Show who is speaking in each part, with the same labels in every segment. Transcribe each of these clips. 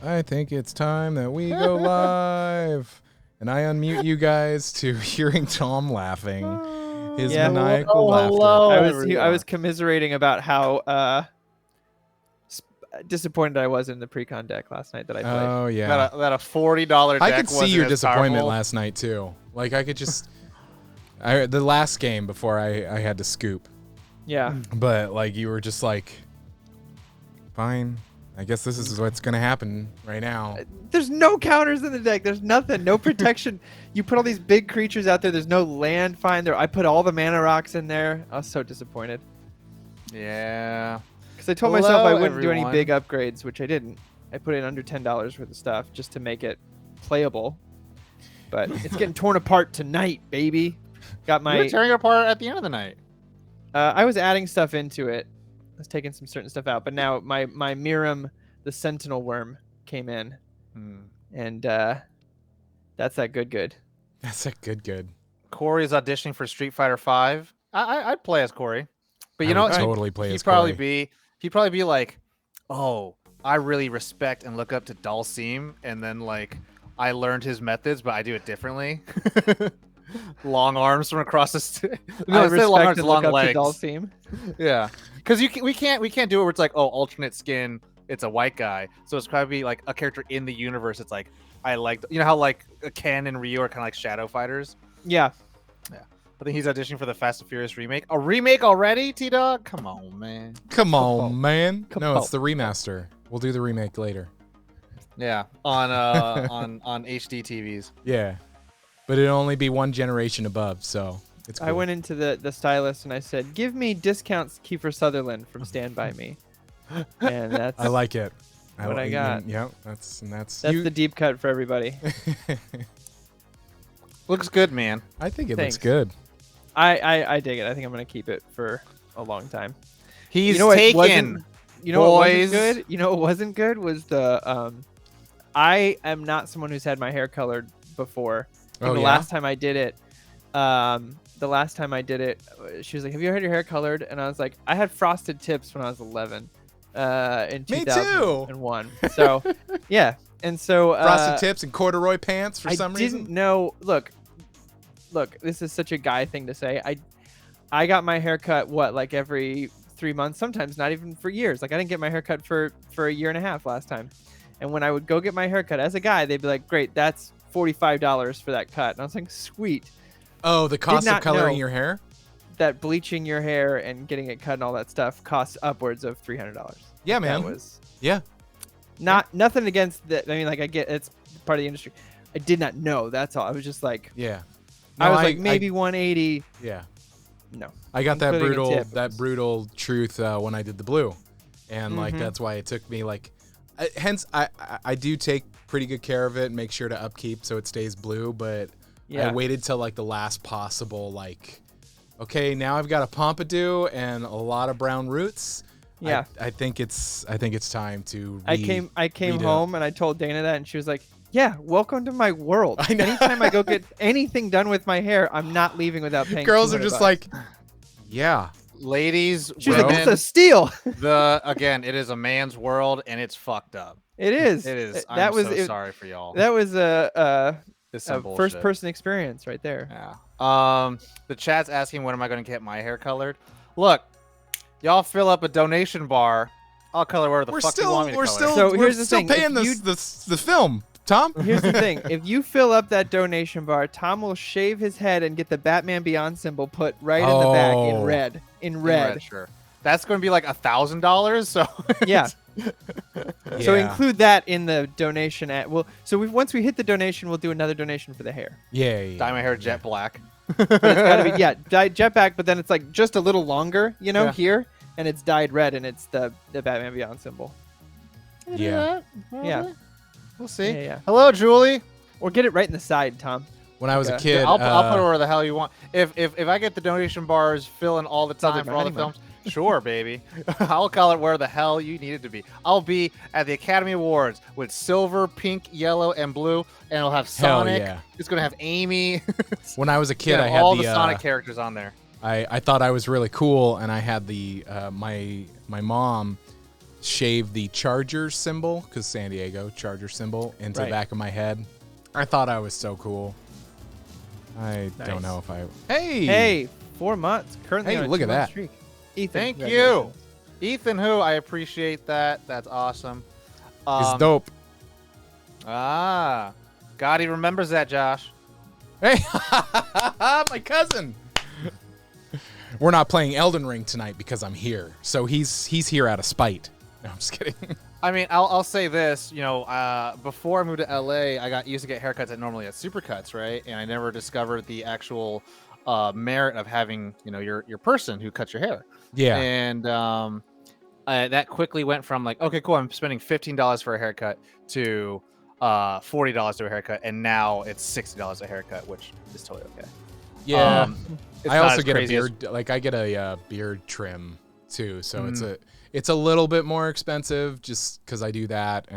Speaker 1: I think it's time that we go live. And I unmute you guys to hearing Tom laughing. His maniacal laughter.
Speaker 2: Hello, I was commiserating about how disappointed I was in the pre-con deck last night that I played.
Speaker 1: Oh, yeah.
Speaker 3: That a $40 deck
Speaker 1: I could see your disappointment
Speaker 3: powerful.
Speaker 1: last night, too. Like, I could just... the last game before I had to scoop.
Speaker 2: Yeah.
Speaker 1: But, like, you were just like, fine. I guess this is what's going to happen right now.
Speaker 2: There's no counters in the deck. There's nothing. No protection. You put all these big creatures out there. There's no land find there. I put all the mana rocks in there. I was so disappointed.
Speaker 3: Yeah.
Speaker 2: Because I told myself I wouldn't do any big upgrades, which I didn't. I put in under $10 worth of stuff just to make it playable. But it's getting torn apart tonight, baby. Got my...
Speaker 3: You were tearing it apart at the end of the night.
Speaker 2: I was adding stuff into it. I was taking some certain stuff out, but now my Miram, the Sentinel Worm, came in, and that's that good.
Speaker 1: That's a good.
Speaker 3: Corey is auditioning for Street Fighter V. I'd play as Corey, but you know,
Speaker 1: totally play as
Speaker 3: he'd probably
Speaker 1: Corey.
Speaker 3: He'd probably be like, oh, I really respect and look up to Dalsim, and then like I learned his methods, but I do it differently. Long arms from across the
Speaker 2: No,
Speaker 3: say long arms, long
Speaker 2: look
Speaker 3: legs.
Speaker 2: up to Dalsim.
Speaker 3: Yeah, because we can't do it where it's like, oh, alternate skin, it's a white guy, so it's probably like a character in the universe. It's like I like, you know how like Ken and Ryu are kind of like shadow fighters.
Speaker 2: Yeah.
Speaker 3: I think he's auditioning for the Fast and Furious remake. A remake already, T-Dog? Come on, man.
Speaker 1: Come on, man. No, it's the remaster. We'll do the remake later.
Speaker 3: Yeah, on HD TVs.
Speaker 1: Yeah. But it'll only be one generation above, so it's cool.
Speaker 2: I went into the stylist and I said, "Give me discounts, Kiefer Sutherland from Stand By Me," and that's
Speaker 1: I like it.
Speaker 2: what I got.
Speaker 1: Yeah, that's
Speaker 2: the deep cut for everybody.
Speaker 3: Looks good, man.
Speaker 1: I think it
Speaker 2: Thanks.
Speaker 1: looks good.
Speaker 2: I dig it. I think I'm gonna keep it for a long time.
Speaker 3: He's
Speaker 2: what
Speaker 3: taken.
Speaker 2: wasn't
Speaker 3: boys.
Speaker 2: good? You know what wasn't good was the I am not someone who's had my hair colored before.
Speaker 1: Oh,
Speaker 2: the
Speaker 1: yeah?
Speaker 2: last time I did it, she was like, "Have you had your hair colored?" And I was like, "I had frosted tips when I was 11, in
Speaker 1: Me
Speaker 2: 2001." So, yeah, and so
Speaker 1: Frosted tips and corduroy pants for some reason.
Speaker 2: I didn't know. Look, this is such a guy thing to say. I got my hair cut like every 3 months, sometimes not even for years. Like I didn't get my hair cut for a year and a half last time. And when I would go get my hair cut as a guy, they'd be like, "Great, that's $45 for that cut." And I was like, "Sweet."
Speaker 1: Oh, the cost of
Speaker 2: not
Speaker 1: coloring
Speaker 2: know
Speaker 1: your hair?
Speaker 2: That bleaching your hair and getting it cut and all that stuff costs upwards of $300.
Speaker 1: Yeah, man.
Speaker 2: That was
Speaker 1: Yeah.
Speaker 2: nothing against that. I mean, like I get it's part of the industry. I did not know. That's all. I was just like,
Speaker 1: Yeah.
Speaker 2: I was like maybe 180.
Speaker 1: Yeah.
Speaker 2: No.
Speaker 1: I got that
Speaker 2: Including a tip.
Speaker 1: brutal truth when I did the blue, and like
Speaker 2: Mhm.
Speaker 1: that's why it took me like. Hence, I do take pretty good care of it and make sure to upkeep so it stays blue. But
Speaker 2: Yeah.
Speaker 1: I waited till like the last possible like. Okay, now I've got a pompadour and a lot of brown roots.
Speaker 2: Yeah.
Speaker 1: I think it's time to.
Speaker 2: I came
Speaker 1: redo.
Speaker 2: home and I told Dana that, and she was like, Yeah, welcome to my world.
Speaker 1: I know.
Speaker 2: Anytime I go get anything done with my hair, I'm not leaving without paying.
Speaker 1: Girls are
Speaker 2: 200
Speaker 1: just
Speaker 2: bucks.
Speaker 1: like, yeah.
Speaker 3: Ladies,
Speaker 2: She's like,
Speaker 3: women,
Speaker 2: this is a steal.
Speaker 3: again, it is a man's world and it's fucked up.
Speaker 2: It is.
Speaker 3: It is.
Speaker 2: That
Speaker 3: I'm
Speaker 2: was
Speaker 3: so
Speaker 2: it,
Speaker 3: sorry for y'all.
Speaker 2: That was
Speaker 3: It's
Speaker 2: a
Speaker 3: some bullshit.
Speaker 2: first-person experience right there.
Speaker 3: Yeah. The chat's asking when am I going to get my hair colored? Look, y'all fill up a donation bar. I'll color where the fuck you want me to color.
Speaker 2: So
Speaker 1: we're
Speaker 2: here's the
Speaker 1: still
Speaker 2: thing,
Speaker 1: paying
Speaker 2: if
Speaker 1: the film, Tom.
Speaker 2: Here's the thing: if you fill up that donation bar, Tom will shave his head and get the Batman Beyond symbol put right in the back in
Speaker 1: Oh.
Speaker 2: red. In
Speaker 3: In
Speaker 2: red.
Speaker 3: sure. That's going to be like $1,000. So
Speaker 2: Yeah.
Speaker 1: Yeah.
Speaker 2: So include that in the donation. Once we hit the donation, we'll do another donation for the hair.
Speaker 1: Yeah.
Speaker 3: dye my hair jet black.
Speaker 2: But it's gotta be dyed jet back, but then it's like just a little longer,
Speaker 3: Yeah.
Speaker 2: here, and it's dyed red, and it's the Batman Beyond symbol.
Speaker 1: Yeah.
Speaker 2: Yeah.
Speaker 3: We'll see.
Speaker 2: Yeah.
Speaker 3: Hello, Julie.
Speaker 2: Or get it right in the side, Tom.
Speaker 1: When I was a
Speaker 2: Okay.
Speaker 1: kid,
Speaker 3: I'll put it where the hell you want. If I get the donation bars filling all the
Speaker 2: Sounds
Speaker 3: time
Speaker 2: like
Speaker 3: for all the
Speaker 2: my honeymoon.
Speaker 3: films, sure, baby. I'll call it where the hell you need it to be. I'll be at the Academy Awards with silver, pink, yellow, and blue, and it'll have
Speaker 1: Hell
Speaker 3: Sonic.
Speaker 1: yeah.
Speaker 3: It's gonna have Amy.
Speaker 1: when I was a kid,
Speaker 3: Yeah,
Speaker 1: I had
Speaker 3: all
Speaker 1: the
Speaker 3: Sonic characters on there.
Speaker 1: I thought I was really cool, and I had the my mom shave the Charger symbol, because San Diego Charger symbol, into the
Speaker 2: Right.
Speaker 1: back of my head. I thought I was so cool. I
Speaker 2: Nice.
Speaker 1: don't know if I. Hey.
Speaker 2: Hey, 4 months. Currently
Speaker 1: Hey,
Speaker 2: on a
Speaker 1: look at
Speaker 2: 2-month
Speaker 1: that.
Speaker 2: streak. Ethan,
Speaker 3: Thank you,
Speaker 2: congratulations.
Speaker 3: Ethan. Who I appreciate that. That's awesome.
Speaker 1: It's dope.
Speaker 3: Gotti remembers that, Josh.
Speaker 1: Hey, my cousin. We're not playing Elden Ring tonight because I'm here. So he's here out of spite. No, I'm just kidding.
Speaker 3: I mean, I'll say this. Before I moved to LA, I used to get haircuts normally at Supercuts, right? And I never discovered the actual merit of having your person who cuts your hair.
Speaker 1: Yeah.
Speaker 3: And that quickly went from like, okay, cool, I'm spending $15 for a haircut to $40 to a haircut, and now it's $60 a haircut, which is totally okay.
Speaker 1: Yeah.
Speaker 3: It's
Speaker 1: I
Speaker 3: not
Speaker 1: also
Speaker 3: as
Speaker 1: get a
Speaker 3: crazy as-
Speaker 1: beard. Like I get a beard trim too, so it's a little bit more expensive just because I do that.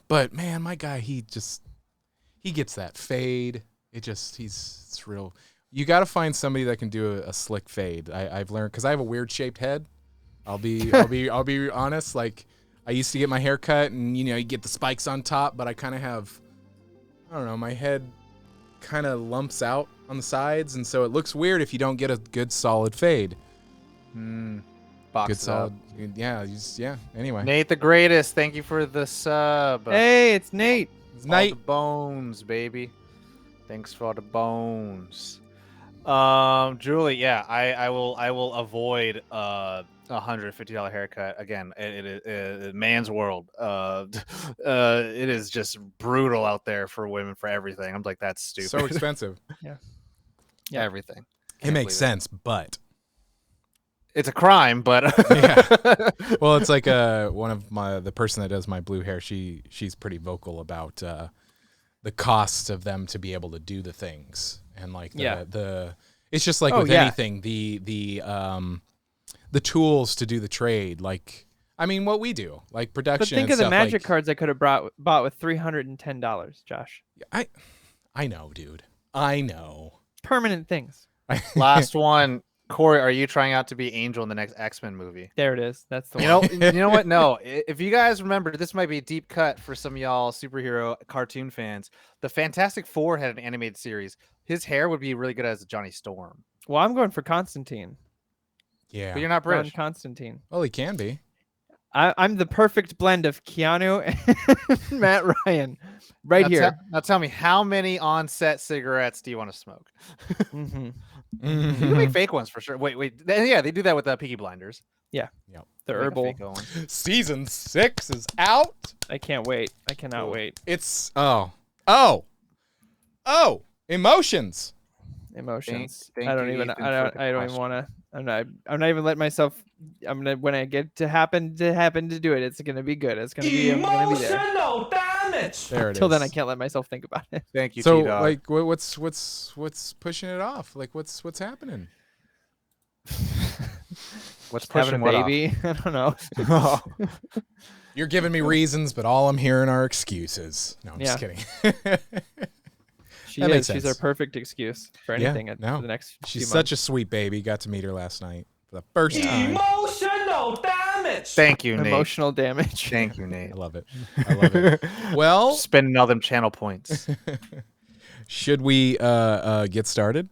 Speaker 1: But man, my guy, he gets that fade. It's real. You got to find somebody that can do a slick fade. I've learned because I have a weird shaped head. I'll be honest. Like I used to get my hair cut, and you get the spikes on top, but I kind of have, I don't know, my head kind of lumps out on the sides, and so it looks weird if you don't get a good solid fade.
Speaker 3: Box
Speaker 1: Good
Speaker 3: it up.
Speaker 1: solid, yeah. Anyway,
Speaker 3: Nate the Greatest, thank you for the sub.
Speaker 2: Hey, it's Nate.
Speaker 1: it's
Speaker 3: All
Speaker 1: night.
Speaker 3: the bones, baby. Thanks for the bones. Julie, yeah, I will avoid $150 haircut again. It is man's world. It is just brutal out there for women for everything. I'm like, that's stupid.
Speaker 1: So expensive.
Speaker 2: Yeah.
Speaker 3: Everything.
Speaker 1: It
Speaker 3: Can't
Speaker 1: makes
Speaker 3: believe
Speaker 1: sense, but
Speaker 3: It's a crime, but
Speaker 1: yeah. Well, it's like the person that does my blue hair. She's pretty vocal about the cost of them to be able to do the things, and like the it's just like with anything, the tools to do the trade. Like I mean, what we do, like production.
Speaker 2: But think
Speaker 1: and
Speaker 2: of the
Speaker 1: stuff,
Speaker 2: magic
Speaker 1: like,
Speaker 2: cards I could have bought with $310, Josh.
Speaker 1: I know, dude. I know.
Speaker 2: Permanent things.
Speaker 3: last one. Corey, are you trying out to be Angel in the next X-Men movie?
Speaker 2: There it is. That's the one.
Speaker 3: You know what? No. If you guys remember, this might be a deep cut for some of y'all superhero cartoon fans. The Fantastic Four had an animated series. His hair would be really good as Johnny Storm.
Speaker 2: Well, I'm going for Constantine.
Speaker 1: Yeah.
Speaker 3: But you're not
Speaker 2: Ron
Speaker 3: British.
Speaker 2: Constantine.
Speaker 1: Well, he can be.
Speaker 2: I'm the perfect blend of Keanu and Matt Ryan. Right here.
Speaker 3: Now tell me, how many on-set cigarettes do you want to smoke?
Speaker 2: Mm-hmm.
Speaker 3: You can make fake ones for sure. Wait. Yeah, they do that with Peaky Blinders.
Speaker 2: Yeah.
Speaker 1: Yep.
Speaker 2: The
Speaker 3: Make a
Speaker 2: herbal.
Speaker 3: fake one.
Speaker 1: Season 6 is out.
Speaker 2: I can't wait. I cannot
Speaker 3: Cool.
Speaker 2: wait.
Speaker 1: It's emotions.
Speaker 2: Emotions.
Speaker 3: Thank
Speaker 2: I don't
Speaker 3: you,
Speaker 2: even.
Speaker 3: Ethan,
Speaker 2: I
Speaker 3: for
Speaker 2: don't.
Speaker 3: the
Speaker 2: I don't even
Speaker 3: question.
Speaker 2: want to. I'm not even letting myself. I'm gonna when I get to happen to do it. It's gonna be good. It's gonna be. I'm gonna be there.
Speaker 4: Emotional damage.
Speaker 1: There it is.
Speaker 2: Till then, I can't let myself think about it.
Speaker 3: Thank you,
Speaker 1: So
Speaker 3: T-Dog.
Speaker 1: like, what's pushing it off? Like, what's happening?
Speaker 3: What's
Speaker 2: Having
Speaker 3: pushing
Speaker 2: a
Speaker 3: what off?
Speaker 2: baby. I don't know.
Speaker 1: You're giving me reasons, but all I'm hearing are excuses. No, I'm just kidding.
Speaker 2: She
Speaker 1: That makes
Speaker 2: is. She's our
Speaker 1: sense.
Speaker 2: perfect excuse for anything for the next few
Speaker 1: She's
Speaker 2: months.
Speaker 1: such a sweet baby. Got to meet her last night for the first time.
Speaker 4: Emotional damage.
Speaker 3: Thank you, Nate.
Speaker 2: Emotional damage.
Speaker 3: Thank you, Nate.
Speaker 1: I love it. I love it. Well,
Speaker 3: spending all them channel points.
Speaker 1: should we get started?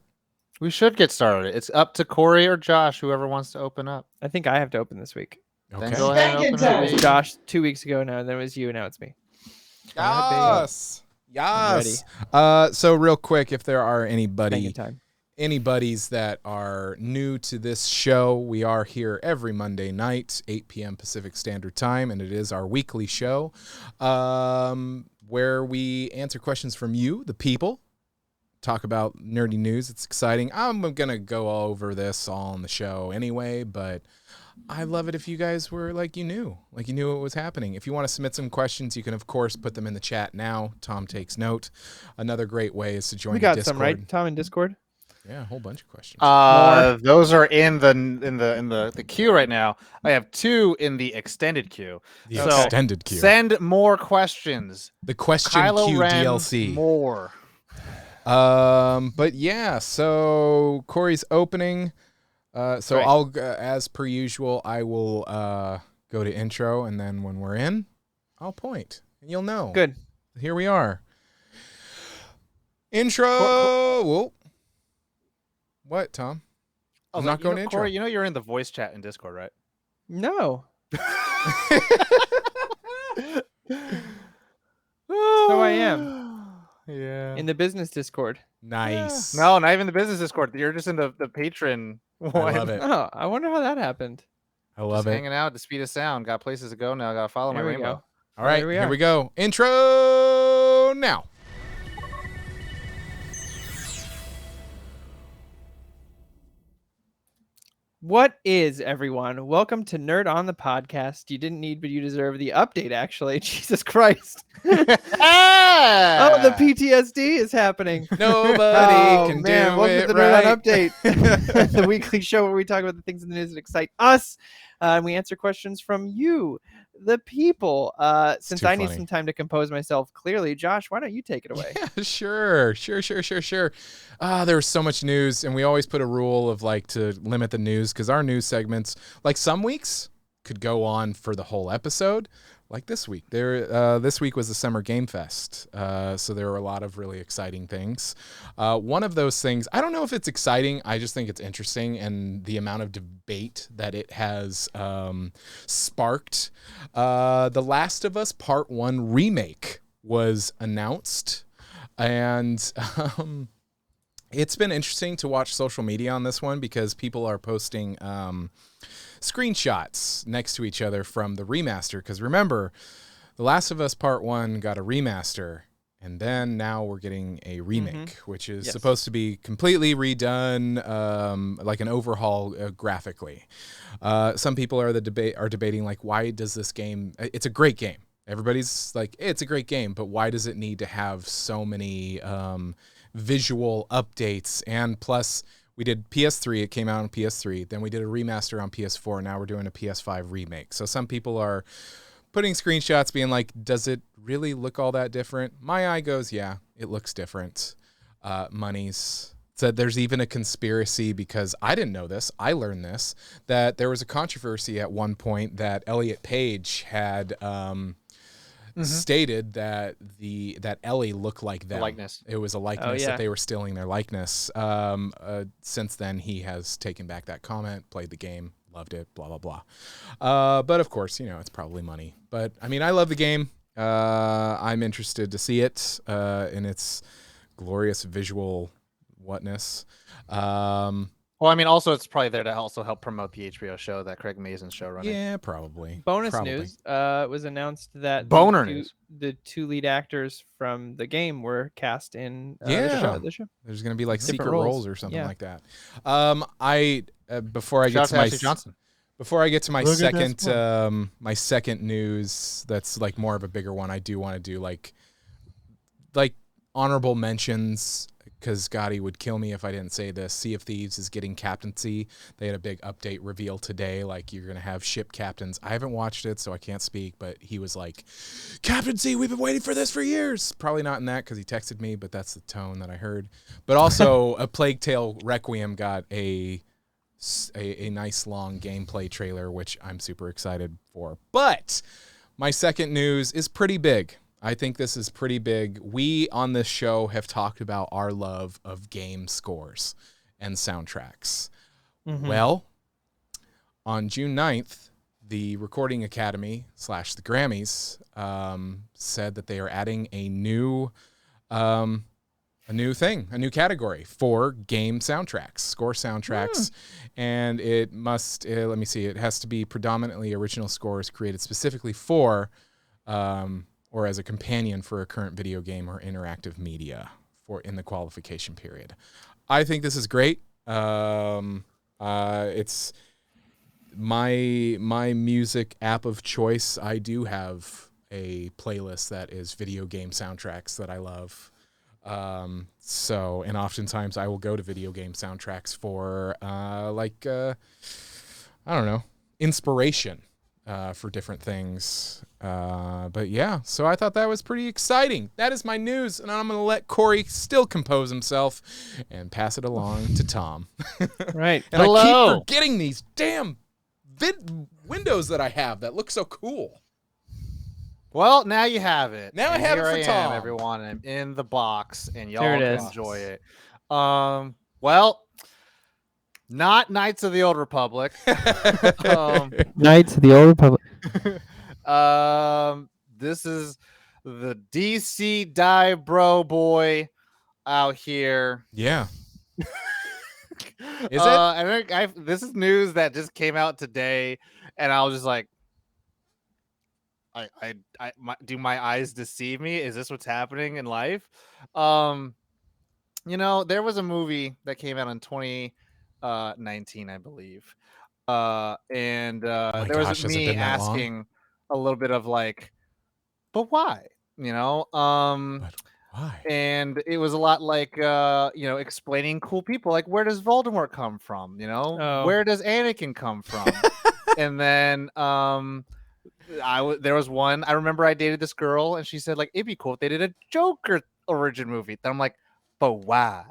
Speaker 3: We should get started. It's up to Corey or Josh, whoever wants to open up.
Speaker 2: I think I have to open this week.
Speaker 3: Then go ahead and open
Speaker 2: It was
Speaker 3: up.
Speaker 2: Josh 2 weeks ago now, then it was you, now it's me.
Speaker 1: Yes.
Speaker 2: I'm
Speaker 1: Yes. So real quick, if there are
Speaker 2: Banging time.
Speaker 1: anybody's that are new to this show, we are here every Monday night, 8 p.m. Pacific Standard Time, and it is our weekly show where we answer questions from you, the people, talk about nerdy news. It's exciting. I'm going to go over this all on the show anyway, but I love it if you guys were you knew what was happening. If you want to submit some questions, you can, of course, put them in the chat now. Tom takes note. Another great way is to join
Speaker 2: We got
Speaker 1: the Discord.
Speaker 2: some, right, Tom, in Discord?
Speaker 1: Yeah, a whole bunch of questions.
Speaker 3: Those are in the queue right now. I have 2 in the extended queue.
Speaker 1: The
Speaker 3: So,
Speaker 1: extended queue.
Speaker 3: Send more questions.
Speaker 1: The question
Speaker 3: Kylo
Speaker 1: queue
Speaker 3: Ren
Speaker 1: DLC.
Speaker 3: More.
Speaker 1: But yeah, so Corey's opening. So
Speaker 2: Right.
Speaker 1: I'll, as per usual, I will go to intro, and then when we're in, I'll point, and you'll know.
Speaker 2: Good.
Speaker 1: Here we are. Intro. Whoa. What, Tom? I'm not going to intro.
Speaker 3: Corey, you know you're in the voice chat in Discord, right?
Speaker 2: No. So I am.
Speaker 3: Yeah.
Speaker 2: In the business Discord.
Speaker 1: Nice.
Speaker 3: No, not even the business Discord. You're just in the patron one.
Speaker 1: I love it.
Speaker 2: Oh, I wonder how that happened.
Speaker 1: I love
Speaker 3: Just
Speaker 1: it.
Speaker 3: hanging out at the speed of sound. Got places to go now. Got to follow my
Speaker 2: There we
Speaker 3: rainbow.
Speaker 2: go.
Speaker 1: All right,
Speaker 2: Here we
Speaker 1: here
Speaker 2: are.
Speaker 1: we go. Intro now.
Speaker 2: What is, everyone? Welcome to Nerd on the Podcast. You didn't need, but you deserve the update, actually. Jesus Christ.
Speaker 3: Ah!
Speaker 2: Oh, the PTSD is happening.
Speaker 1: Nobody can
Speaker 2: man,
Speaker 1: do
Speaker 2: welcome
Speaker 1: it
Speaker 2: to the Nerd on
Speaker 1: right.
Speaker 2: Update, the weekly show where we talk about the things in the news that excite us, and we answer questions from you, the people. Since
Speaker 1: too
Speaker 2: I need
Speaker 1: funny.
Speaker 2: some time to compose myself clearly, Josh, why don't you take it away?
Speaker 1: Yeah, sure. There was so much news, and we always put a rule of to limit the news because our news segments, some weeks, could go on for the whole episode. Like this week, this week was the Summer Game Fest, so there were a lot of really exciting things. One of those things, I don't know if it's exciting, I just think it's interesting, and the amount of debate that it has sparked. The Last of Us Part 1 remake was announced, and it's been interesting to watch social media on this one because people are posting screenshots next to each other from the remaster. Because remember, The Last of Us Part 1 got a remaster, and then now we're getting a remake, which is supposed to be completely redone, like an overhaul graphically. Some people are debating why does this game? It's a great game. Everybody's like, it's a great game, but why does it need to have so many visual updates? And plus, we did PS3, it came out on PS3, then we did a remaster on PS4, now we're doing a PS5 remake. So some people are putting screenshots being like, does it really look all that different? My eye goes, yeah, it looks different. Monies said there's even a conspiracy, because I didn't know this, I learned this, that there was a controversy at one point that Elliot Page had stated that that Ellie looked like them.
Speaker 3: The likeness.
Speaker 1: It was a likeness that they were stealing their likeness. Since then, he has taken back that comment, played the game, loved it, blah, blah, blah. But of course, it's probably money. But I mean, I love the game. I'm interested to see it in its glorious visual whatness.
Speaker 3: Well, I mean, also it's probably there to also help promote the HBO show that Craig Mazin's show running.
Speaker 1: Yeah, probably.
Speaker 2: Bonus
Speaker 1: Probably.
Speaker 2: news, it was announced that
Speaker 3: Boner news.
Speaker 2: The 2 lead actors from the game were cast in
Speaker 1: Yeah.
Speaker 2: the show.
Speaker 1: There's going to be like
Speaker 2: Different
Speaker 1: secret
Speaker 2: roles.
Speaker 1: roles or something
Speaker 2: Yeah.
Speaker 1: like that. Before I
Speaker 3: Shout
Speaker 1: get
Speaker 3: out
Speaker 1: to
Speaker 3: to
Speaker 1: my
Speaker 3: Ashley Johnson.
Speaker 1: Before I get to my
Speaker 3: Look at this
Speaker 1: second my second news, that's more of a bigger one, I do want to do like honorable mentions, because Gotti would kill me if I didn't say this. Sea of Thieves is getting captaincy. They had a big update reveal today. Like, you're going to have ship captains. I haven't watched it, so I can't speak, but he was like, captaincy, we've been waiting for this for years. Probably not in that because he texted me, but that's the tone that I heard. But also, A Plague Tale Requiem got a nice long gameplay trailer, which I'm super excited for. But my second news is pretty big. I think this is pretty big. We on this show have talked about our love of game scores and soundtracks.
Speaker 2: Mhm.
Speaker 1: Well, on June 9th, the Recording Academy / the Grammys said that they are adding a new category for game soundtracks, score soundtracks. And it must, let me see, it has to be predominantly original scores created specifically for, or as a companion for a current video game or interactive media in the qualification period. I think this is great. It's my music app of choice. I do have a playlist that is video game soundtracks that I love. And oftentimes I will go to video game soundtracks for, inspiration, for different things. But yeah, so I thought that was pretty exciting. That is my news, and I'm going to let Corey still compose himself and pass it along to Tom.
Speaker 2: Right.
Speaker 1: And I
Speaker 3: Hello.
Speaker 1: keep forgetting these damn windows that I have that look so cool.
Speaker 3: Well, now you have it.
Speaker 1: Now I
Speaker 3: And
Speaker 1: have it
Speaker 3: here
Speaker 1: for
Speaker 3: I
Speaker 1: Tom.
Speaker 3: am, everyone. I'm in the box, and y'all
Speaker 2: There it
Speaker 3: can
Speaker 2: is.
Speaker 3: enjoy it. Well, not Knights of the Old Republic.
Speaker 2: Knights of the Old Republic.
Speaker 3: This is the DC Die Bro boy out here.
Speaker 1: Yeah. Is it?
Speaker 3: I think this is news that just came out today, and I was just like, do my eyes deceive me? Is this what's happening in life? There was a movie that came out in 2019, I believe. And
Speaker 1: my
Speaker 3: there was
Speaker 1: gosh, has it
Speaker 3: me
Speaker 1: been that long?
Speaker 3: asking a little bit of like, but why?
Speaker 1: But why?
Speaker 3: And it was a lot like explaining cool people, like, where does Voldemort come from?
Speaker 2: Oh.
Speaker 3: Where does Anakin come from? And then there was one, I remember I dated this girl, and she said, like, it'd be cool if they did a Joker origin movie. Then I'm like, but why?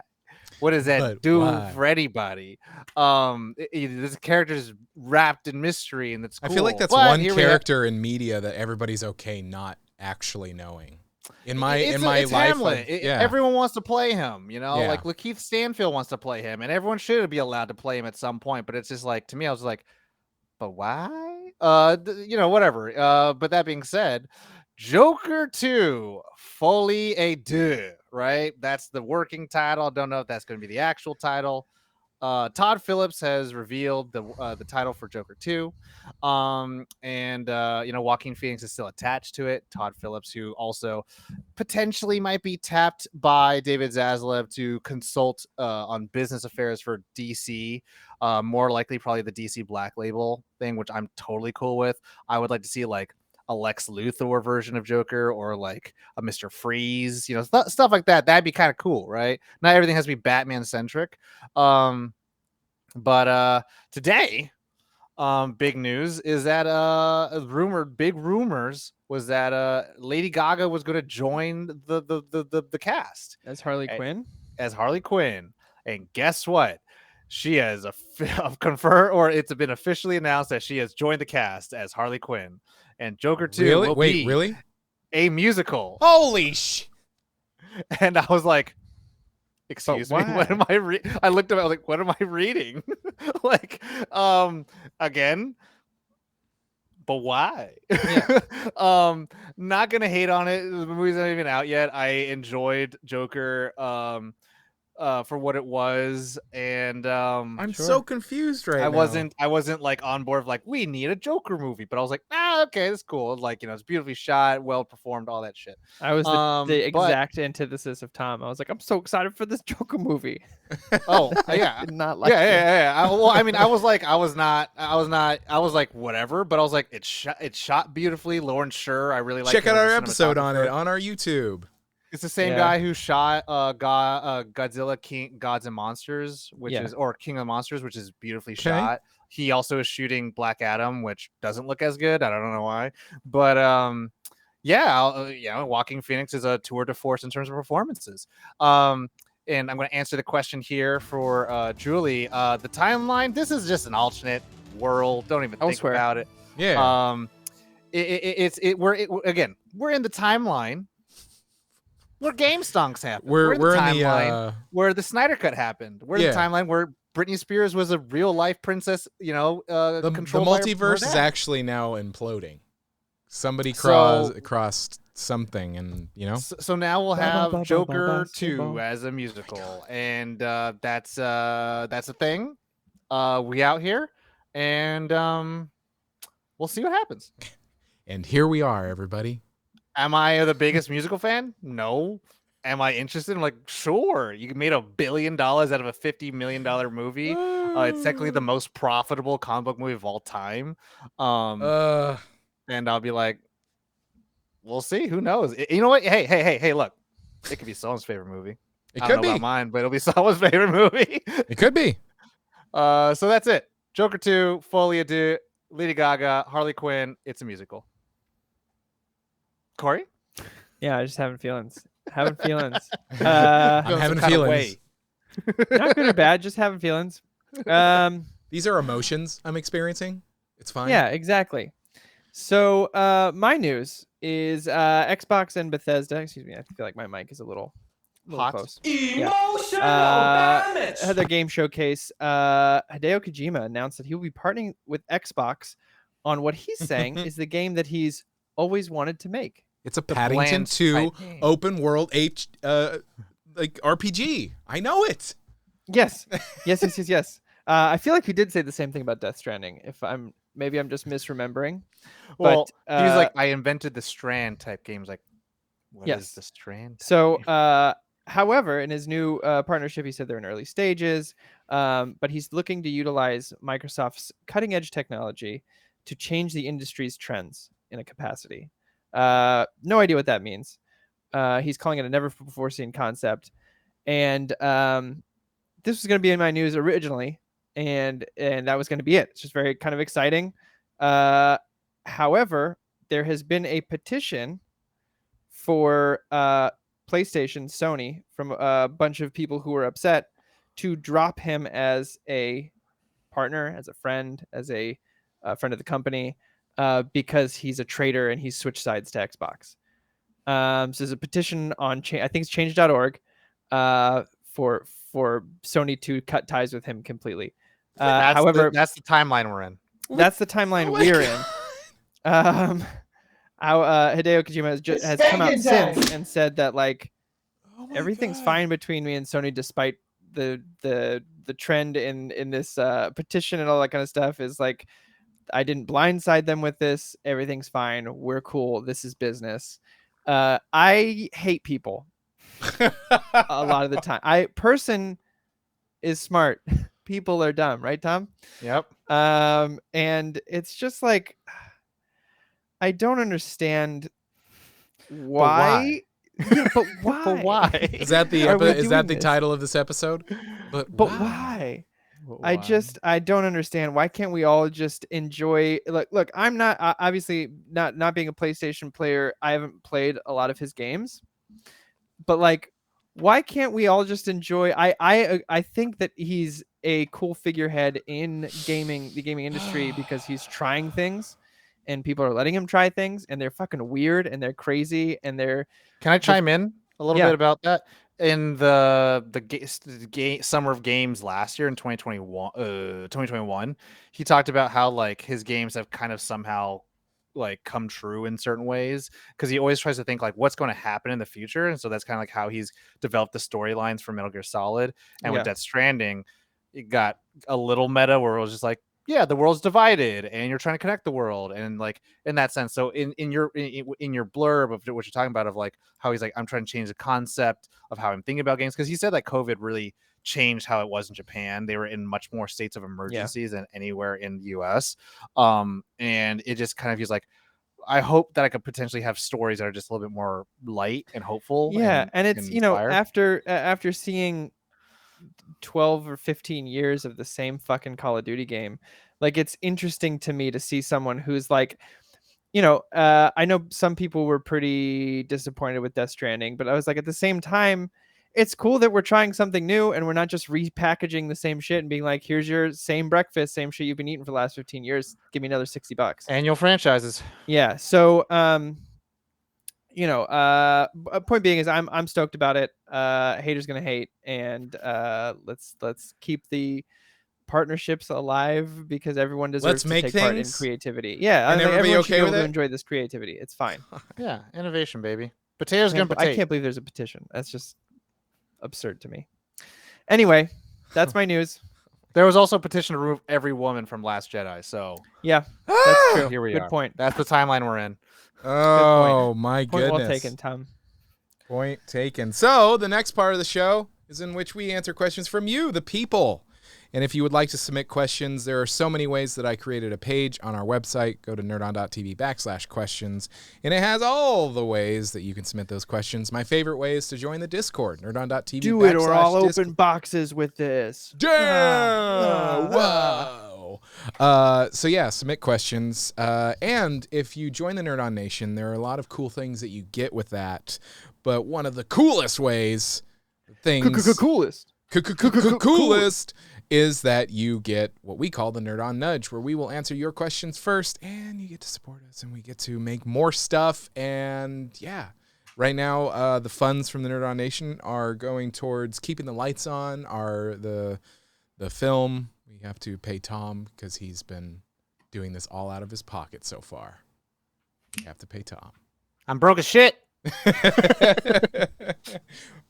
Speaker 3: What does that
Speaker 1: But
Speaker 3: do
Speaker 1: why?
Speaker 3: for anybody? This character is wrapped in mystery, and it's cool.
Speaker 1: I feel like that's
Speaker 3: But
Speaker 1: one
Speaker 3: here we have-
Speaker 1: character in media that everybody's okay not actually knowing. In my
Speaker 3: it's
Speaker 1: life,
Speaker 3: Hamlet.
Speaker 1: yeah.
Speaker 3: Everyone wants to play him,
Speaker 1: Yeah.
Speaker 3: like Lakeith Stanfield wants to play him, and everyone should be allowed to play him at some point. But it's just like, to me, I was like, but why? Whatever. But that being said, Joker 2, Folie à Deux, right? That's the working title. I don't know if that's going to be the actual title. Todd Phillips has revealed the title for Joker 2. Joaquin Phoenix is still attached to it. Todd Phillips, who also potentially might be tapped by David Zaslav to consult on business affairs for DC. More likely probably the DC Black Label thing, which I'm totally cool with. I would like to see like a Lex Luthor version of Joker, or like a Mr. Freeze, stuff like that. That'd be kind of cool, right? Not everything has to be Batman centric. But today, big news is that big rumors was that Lady Gaga was going to join the cast
Speaker 2: As Harley Quinn.
Speaker 3: as Harley Quinn, and guess what? She has confirmed, or it's been officially announced that she has joined the cast as Harley Quinn, and Joker 2 will be
Speaker 1: really?
Speaker 3: a musical.
Speaker 1: Holy sh!
Speaker 3: And I was like, excuse me,
Speaker 2: why?
Speaker 3: what am I I looked at it, I was like, what am I reading? Like, again, but why? Not gonna hate on it. The movie's not even out yet. I enjoyed Joker for what it was, and
Speaker 1: I'm so confused right
Speaker 3: I
Speaker 1: now.
Speaker 3: wasn't like on board of like, we need a Joker movie, but I was like, okay, that's cool. Like, it's beautifully shot, well performed, all that shit.
Speaker 2: I was the
Speaker 3: but-
Speaker 2: exact antithesis of Tom. I was like, I'm so excited for this Joker movie.
Speaker 3: Oh,
Speaker 2: I
Speaker 3: yeah.
Speaker 2: did not like it.
Speaker 3: Yeah. I was like, whatever, but I was like, it's shot beautifully. Lauren Sure, I really like.
Speaker 1: Check out our episode on it on our YouTube.
Speaker 3: It's the same
Speaker 2: Yeah.
Speaker 3: guy who shot Godzilla King Gods and Monsters, which
Speaker 2: Yeah.
Speaker 3: is or King of the Monsters, which is beautifully
Speaker 1: Okay.
Speaker 3: shot. He also is shooting Black Adam, which doesn't look as good. I don't know why, but Walking Phoenix is a tour de force in terms of performances. And I'm going to answer the question here for Julie. The timeline. This is just an alternate world. Don't even think
Speaker 2: Elsewhere.
Speaker 3: about it.
Speaker 1: Yeah.
Speaker 3: We're in the timeline where game stonks happen.
Speaker 1: We're
Speaker 3: in the
Speaker 1: in
Speaker 3: timeline where the Snyder Cut happened. We're in the
Speaker 1: Yeah.
Speaker 3: timeline where Britney Spears was a real life princess.
Speaker 1: the
Speaker 3: controlled by her
Speaker 1: multiverse is
Speaker 3: dad.
Speaker 1: actually now imploding. Somebody
Speaker 3: So-
Speaker 1: crossed something, and
Speaker 3: So now we'll
Speaker 2: Ba, ba,
Speaker 3: have
Speaker 2: ba, ba,
Speaker 3: Joker
Speaker 2: ba,
Speaker 3: 2
Speaker 2: basketball.
Speaker 3: as a musical, and that's a thing. We out here, and we'll see what happens.
Speaker 1: and here we are, everybody.
Speaker 3: Am I the biggest musical fan? No. Am I interested? I'm like, sure. You made $1 billion out of a $50 million movie. It's technically the most profitable comic book movie of all time. And I'll be like, we'll see. Who knows? You know what? Hey, look. It could be someone's favorite movie.
Speaker 1: It
Speaker 3: I
Speaker 1: could
Speaker 3: don't know
Speaker 1: be.
Speaker 3: about mine, but it'll be someone's favorite movie.
Speaker 1: It could be.
Speaker 3: So that's it. Joker 2, Folie à Deux, Lady Gaga, Harley Quinn. It's a musical. Corey?
Speaker 2: Yeah, I just having feelings. Having feelings.
Speaker 1: I'm
Speaker 3: Feeling
Speaker 1: having
Speaker 3: some kind of
Speaker 1: feelings.
Speaker 3: way.
Speaker 2: Not good or bad, just having feelings.
Speaker 1: These are emotions I'm experiencing. It's fine.
Speaker 2: Yeah, exactly. So my news is Xbox and Bethesda. Excuse me, I feel like my mic is a little
Speaker 3: Hot.
Speaker 2: close.
Speaker 4: Emotional damage.
Speaker 2: Had their game showcase. Hideo Kojima announced that he will be partnering with Xbox on what he's saying is the game that he's always wanted to make.
Speaker 1: It's a
Speaker 3: The
Speaker 1: Paddington
Speaker 3: bland
Speaker 1: 2
Speaker 3: type game.
Speaker 1: open world like RPG. I know it.
Speaker 2: Yes. Yes. I feel like he did say the same thing about Death Stranding. Maybe I'm just misremembering.
Speaker 3: Well,
Speaker 2: But,
Speaker 3: he was like, I invented the Strand type games. Like, what is
Speaker 2: Yes.
Speaker 3: the Strand? type
Speaker 2: So,
Speaker 3: game?
Speaker 2: however, in his new partnership, he said they're in early stages, but he's looking to utilize Microsoft's cutting edge technology to change the industry's trends in a capacity. No idea what that means. He's calling it a never before seen concept. And this was going to be in my news originally, and that was going to be it. It's just very kind of exciting. However, there has been a petition for PlayStation, Sony, from a bunch of people who were upset to drop him as a partner, as a friend, as a friend of the company, because he's a traitor and he's switched sides to Xbox. So there's a petition on, I think it's change.org, for Sony to cut ties with him completely. However,
Speaker 3: that's the timeline we're in.
Speaker 2: that's the timeline
Speaker 1: Oh my
Speaker 2: we're
Speaker 1: God.
Speaker 2: in. Hideo Kojima has come out since and said that like
Speaker 1: Oh my
Speaker 2: everything's
Speaker 1: God.
Speaker 2: fine between me and Sony, despite the trend in this petition and all that kind of stuff. Is like, I didn't blindside them with this. Everything's fine. We're cool. This is business. I hate people a lot of the time. Person is smart. People are dumb, right, Tom?
Speaker 3: Yep.
Speaker 2: And it's just like, I don't understand why. But why?
Speaker 3: But why?
Speaker 1: Is that the
Speaker 2: Are we
Speaker 1: is that
Speaker 2: doing
Speaker 1: the
Speaker 2: this?
Speaker 1: title of this episode? But
Speaker 2: why? I don't understand. Why can't we all just enjoy? Look, I'm not obviously not being a PlayStation player. I haven't played a lot of his games, but like, why can't we all just enjoy? I think that he's a cool figurehead in the gaming industry, because he's trying things, and people are letting him try things, and they're fucking weird and they're crazy and they're
Speaker 3: Can I chime in a little
Speaker 2: Yeah.
Speaker 3: bit about that? In the summer of games last year in 2021, he talked about how like his games have kind of somehow like come true in certain ways, because he always tries to think like what's going to happen in the future, and so that's kind of like how he's developed the storylines for Metal Gear Solid. And
Speaker 2: Yeah.
Speaker 3: with Death Stranding, it got a little meta where it was just like, yeah, the world's divided and you're trying to connect the world, and like in that sense. So in your blurb of what you're talking about, of like how he's like, I'm trying to change the concept of how I'm thinking about games, because he said that COVID really changed how it was in Japan. They were in much more states of emergencies than anywhere in the US. And it just kind of, he's like, I hope that I could potentially have stories that are just a little bit more light and hopeful.
Speaker 2: Yeah, and it's
Speaker 3: inspired.
Speaker 2: after seeing 12 or 15 years of the same fucking Call of Duty game, like it's interesting to me to see someone who's like, I know some people were pretty disappointed with Death Stranding, but I was like, at the same time, it's cool that we're trying something new and we're not just repackaging the same shit and being like, here's your same breakfast, same shit you've been eating for the last 15 years. Give me another $60.
Speaker 3: Annual franchises.
Speaker 2: Yeah. So, point being is I'm stoked about it. Haters gonna hate, and let's keep the partnerships alive because everyone deserves to
Speaker 1: make
Speaker 2: take part in
Speaker 1: things,
Speaker 2: creativity. Yeah,
Speaker 1: and
Speaker 2: I think
Speaker 1: everybody
Speaker 2: everyone should
Speaker 1: okay
Speaker 2: be able
Speaker 1: with
Speaker 2: to
Speaker 1: it?
Speaker 2: enjoy this creativity. It's fine.
Speaker 3: Yeah, innovation, baby. Potatoes gonna
Speaker 2: I
Speaker 3: potato.
Speaker 2: can't believe there's a petition. That's just absurd to me. Anyway, that's my news.
Speaker 3: There was also a petition to remove every woman from Last Jedi. So
Speaker 2: Yeah, that's true.
Speaker 3: here we
Speaker 2: Good
Speaker 3: are.
Speaker 2: point.
Speaker 3: That's the timeline we're in.
Speaker 1: Oh my
Speaker 2: Point
Speaker 1: goodness.
Speaker 2: well taken, Tom.
Speaker 1: Point taken. So the next part of the show is in which we answer questions from you, the people. And if you would like to submit questions, there are so many ways that I created a page on our website. Go to nerdon.tv/questions. And it has all the ways that you can submit those questions. My favorite way is to join the Discord, nerdon.tv.
Speaker 2: Do it or I'll
Speaker 1: Discord.
Speaker 2: open boxes with this.
Speaker 1: Damn! Whoa! So yeah, submit questions. And if you join the Nerd On Nation, there are a lot of cool things that you get with that. But one of the coolest ways,
Speaker 2: Coolest.
Speaker 1: coolest is that you get what we call the Nerd On Nudge, where we will answer your questions first, and you get to support us, and we get to make more stuff. And yeah, right now, the funds from the Nerd On Nation are going towards keeping the lights on. The film. We have to pay Tom because he's been doing this all out of his pocket so far. We have to pay Tom.
Speaker 3: I'm broke as shit.
Speaker 1: But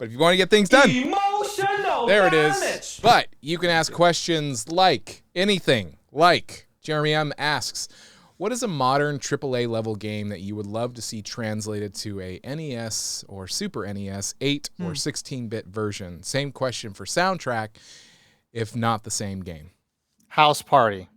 Speaker 1: if you want to get things done,
Speaker 4: Emotional
Speaker 1: there it
Speaker 4: damage.
Speaker 1: is. But you can ask questions like anything. Like Jeremy M asks, what is a modern AAA level game that you would love to see translated to a NES or Super NES 8 or 16-bit version? Same question for soundtrack, if not the same game.
Speaker 3: House Party.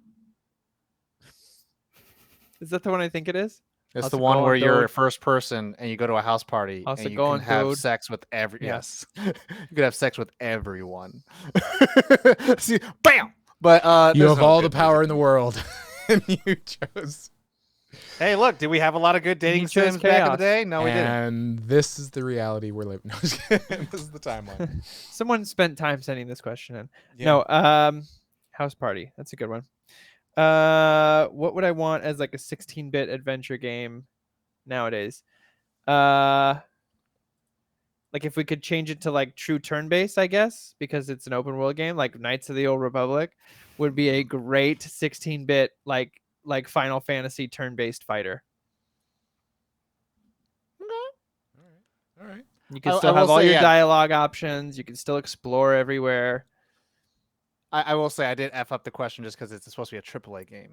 Speaker 2: Is that the one I think it is?
Speaker 3: It's
Speaker 2: How's
Speaker 3: the
Speaker 2: it
Speaker 3: one
Speaker 2: going,
Speaker 3: where you're a
Speaker 2: dude?
Speaker 3: first person and you go to a house party
Speaker 2: How's
Speaker 3: and
Speaker 2: it
Speaker 3: you
Speaker 2: going,
Speaker 3: can have
Speaker 2: dude?
Speaker 3: sex with
Speaker 2: Yeah.
Speaker 3: Yes, you can have sex with everyone. See, bam. But
Speaker 1: You
Speaker 3: there's
Speaker 1: have
Speaker 3: no
Speaker 1: all the
Speaker 3: good
Speaker 1: power
Speaker 3: version.
Speaker 1: in the world, and you chose.
Speaker 3: Hey, look, did we have a lot of good dating
Speaker 2: chose
Speaker 3: sims back in the
Speaker 2: chaos.
Speaker 3: day? No, we didn't.
Speaker 1: And this is the reality we're living. No, I'm just kidding. This is the timeline.
Speaker 2: Someone spent time sending this question in.
Speaker 1: Yeah.
Speaker 2: No, House Party. That's a good one. What would I want as like a 16-bit adventure game nowadays? Like if we could change it to like true turn-based, I guess, because it's an open world game, like Knights of the Old Republic would be a great 16-bit like Final Fantasy turn-based fighter.
Speaker 1: All right.
Speaker 2: You can
Speaker 3: I
Speaker 2: still
Speaker 3: will
Speaker 2: have all
Speaker 3: say,
Speaker 2: your
Speaker 3: yeah.
Speaker 2: dialogue options. You can still explore everywhere.
Speaker 3: I will say I did F up the question just because it's supposed to be a AAA game.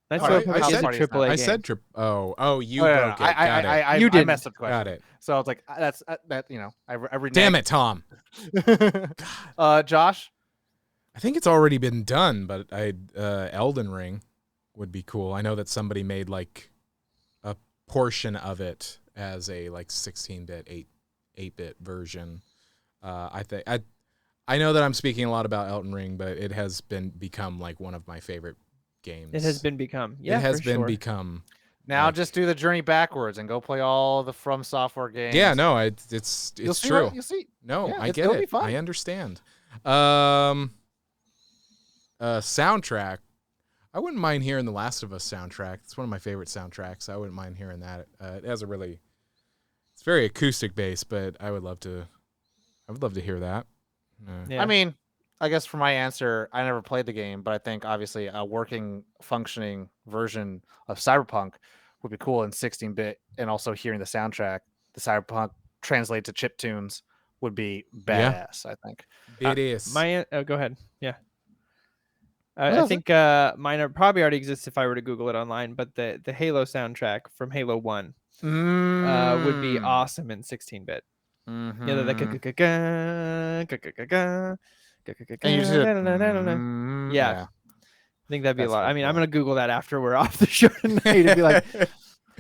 Speaker 2: That's
Speaker 1: All
Speaker 2: what
Speaker 1: right,
Speaker 2: is a
Speaker 3: Party is not.
Speaker 2: AAA
Speaker 1: I
Speaker 2: game.
Speaker 1: said trip. Oh, you
Speaker 3: Oh, no,
Speaker 1: broke it. Got it.
Speaker 3: I
Speaker 2: You
Speaker 3: I
Speaker 2: didn't.
Speaker 3: messed up the question.
Speaker 1: Got it.
Speaker 3: So I was like, that's that. I reneged.
Speaker 1: Damn it, Tom.
Speaker 3: Josh.
Speaker 1: I think it's already been done, but Elden Ring would be cool. I know that somebody made like a portion of it as a like 16-bit, 8-bit version. I think I know that I'm speaking a lot about Elden Ring, but it has become like one of my favorite games.
Speaker 2: It has become. Yeah,
Speaker 1: it has
Speaker 2: for
Speaker 1: been
Speaker 2: sure.
Speaker 1: become.
Speaker 3: Now
Speaker 1: Like-
Speaker 3: just do the journey backwards and go play all the From Software games.
Speaker 1: Yeah, no, it's
Speaker 3: You'll see
Speaker 1: true.
Speaker 3: what- You'll see.
Speaker 1: No,
Speaker 3: Yeah,
Speaker 1: I get
Speaker 3: it'll be
Speaker 1: it.
Speaker 3: fun.
Speaker 1: I understand. Soundtrack. I wouldn't mind hearing the Last of Us soundtrack. It's one of my favorite soundtracks. I wouldn't mind hearing that. It has it's very acoustic based, but I would love to hear that.
Speaker 2: Yeah.
Speaker 3: I mean, I guess for my answer, I never played the game, but I think obviously a working, functioning version of Cyberpunk would be cool in 16-bit, and also hearing the soundtrack, the Cyberpunk translated to chip tunes would be badass. I think.
Speaker 1: It is.
Speaker 2: Go ahead. Yeah.
Speaker 3: What
Speaker 2: I
Speaker 3: is
Speaker 2: think mine probably already exists if I were to Google it online, but the Halo soundtrack from Halo 1 would be awesome in 16-bit.
Speaker 3: Mm-hmm.
Speaker 2: Yeah,
Speaker 3: And you just did,
Speaker 2: yeah. think that'd be a
Speaker 3: That's
Speaker 2: lot.
Speaker 3: pretty
Speaker 2: I mean, I'm
Speaker 3: cool.
Speaker 2: gonna Google that after we're off the show tonight and be like,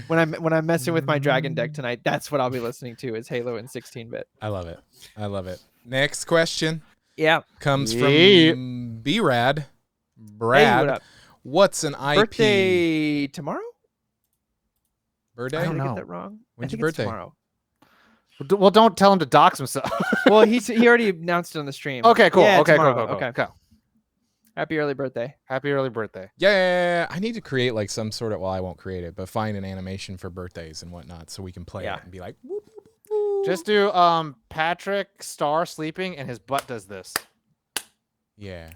Speaker 2: when I'm messing with my dragon deck tonight, that's what I'll be listening to is Halo in 16-bit.
Speaker 1: I love it. I love it. Next question
Speaker 2: Yeah.
Speaker 1: comes
Speaker 3: Yeah.
Speaker 1: from B-Rad.
Speaker 2: Hey,
Speaker 1: Brad,
Speaker 2: what up?
Speaker 1: what's an IP?
Speaker 2: Birthday tomorrow?
Speaker 1: Birthday?
Speaker 3: I don't
Speaker 2: Did I
Speaker 3: know.
Speaker 2: get that wrong?
Speaker 1: When's
Speaker 2: I think
Speaker 1: your
Speaker 2: it's
Speaker 1: birthday?
Speaker 2: tomorrow.
Speaker 3: Well, don't tell him to dox himself.
Speaker 2: Well, he already announced it on the stream.
Speaker 3: Okay, cool.
Speaker 2: Yeah,
Speaker 3: Okay, cool,
Speaker 2: tomorrow.
Speaker 3: cool, cool.
Speaker 2: Okay.
Speaker 3: Okay.
Speaker 2: Happy early birthday.
Speaker 3: Happy early birthday.
Speaker 1: Yeah, I need to create like some sort of, well, I won't create it, but find an animation for birthdays and whatnot so we can play
Speaker 2: Yeah.
Speaker 1: it and be like, whoop, whoop, whoop.
Speaker 3: Just do Patrick Star sleeping and his butt does this.
Speaker 1: Yeah,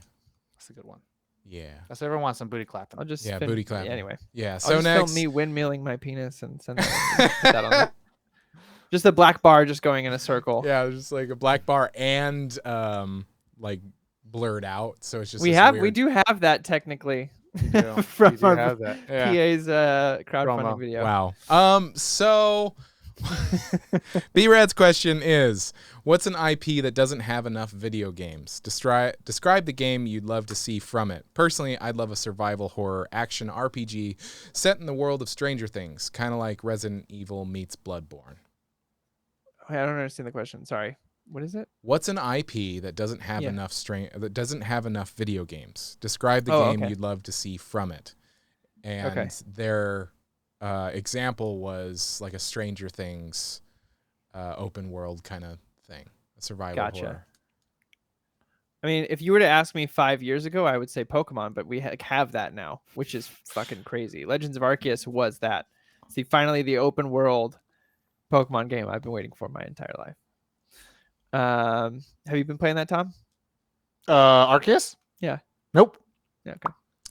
Speaker 3: That's a good one.
Speaker 1: yeah,
Speaker 3: That's everyone wants some booty clapping.
Speaker 2: I'll just
Speaker 1: yeah,
Speaker 2: film-
Speaker 1: booty clapping.
Speaker 2: Anyway,
Speaker 1: Yeah,
Speaker 2: I'll
Speaker 1: so
Speaker 2: just
Speaker 1: next.
Speaker 2: film me windmilling my penis and send that, put that on there. Just the black bar just going in a circle.
Speaker 1: Yeah, just like a black bar and like blurred out. So it's just
Speaker 2: we
Speaker 1: this
Speaker 2: we
Speaker 1: weird-
Speaker 2: do have that technically
Speaker 3: You do.
Speaker 2: from
Speaker 3: You do
Speaker 2: our
Speaker 3: have that. Yeah.
Speaker 2: PA's crowdfunding
Speaker 3: Promo.
Speaker 2: video.
Speaker 1: Wow. So B-Rad's question is, what's an IP that doesn't have enough video games? Describe the game you'd love to see from it. Personally, I'd love a survival horror action RPG set in the world of Stranger Things, kind of like Resident Evil meets Bloodborne.
Speaker 2: Wait, I don't understand the question. Sorry. What is it?
Speaker 1: What's an IP that doesn't have
Speaker 2: Yeah.
Speaker 1: enough video games? Describe the
Speaker 2: Oh,
Speaker 1: game
Speaker 2: okay.
Speaker 1: you'd love to see from it. And
Speaker 2: Okay.
Speaker 1: their example was like a Stranger Things open world kind of thing, a survival
Speaker 2: Gotcha.
Speaker 1: horror.
Speaker 2: I mean, if you were to ask me 5 years ago, I would say Pokemon, but we have that now, which is fucking crazy. Legends of Arceus was that. See, finally, the open world Pokemon game I've been waiting for my entire life. Have you been playing that, Tom?
Speaker 3: Arceus?
Speaker 2: Yeah.
Speaker 3: Nope.
Speaker 2: Yeah.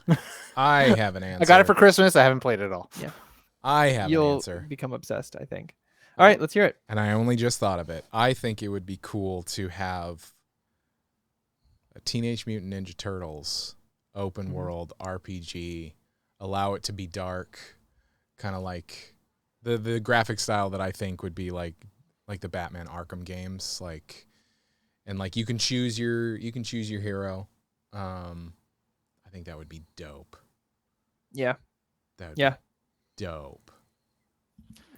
Speaker 2: Okay.
Speaker 1: I have an answer.
Speaker 3: I got it for Christmas. I haven't played it at all.
Speaker 1: I have an
Speaker 2: You'll
Speaker 1: answer.
Speaker 2: become obsessed, I think. All right, let's hear it.
Speaker 1: And I only just thought of it. I think it would be cool to have a Teenage Mutant Ninja Turtles open
Speaker 2: Mhm.
Speaker 1: world RPG, allow it to be dark, kind of like the graphic style that I think would be like the Batman Arkham games, like, and like you can choose your hero. I think that would be dope.
Speaker 2: Yeah.
Speaker 1: That would
Speaker 2: Yeah.
Speaker 1: be dope.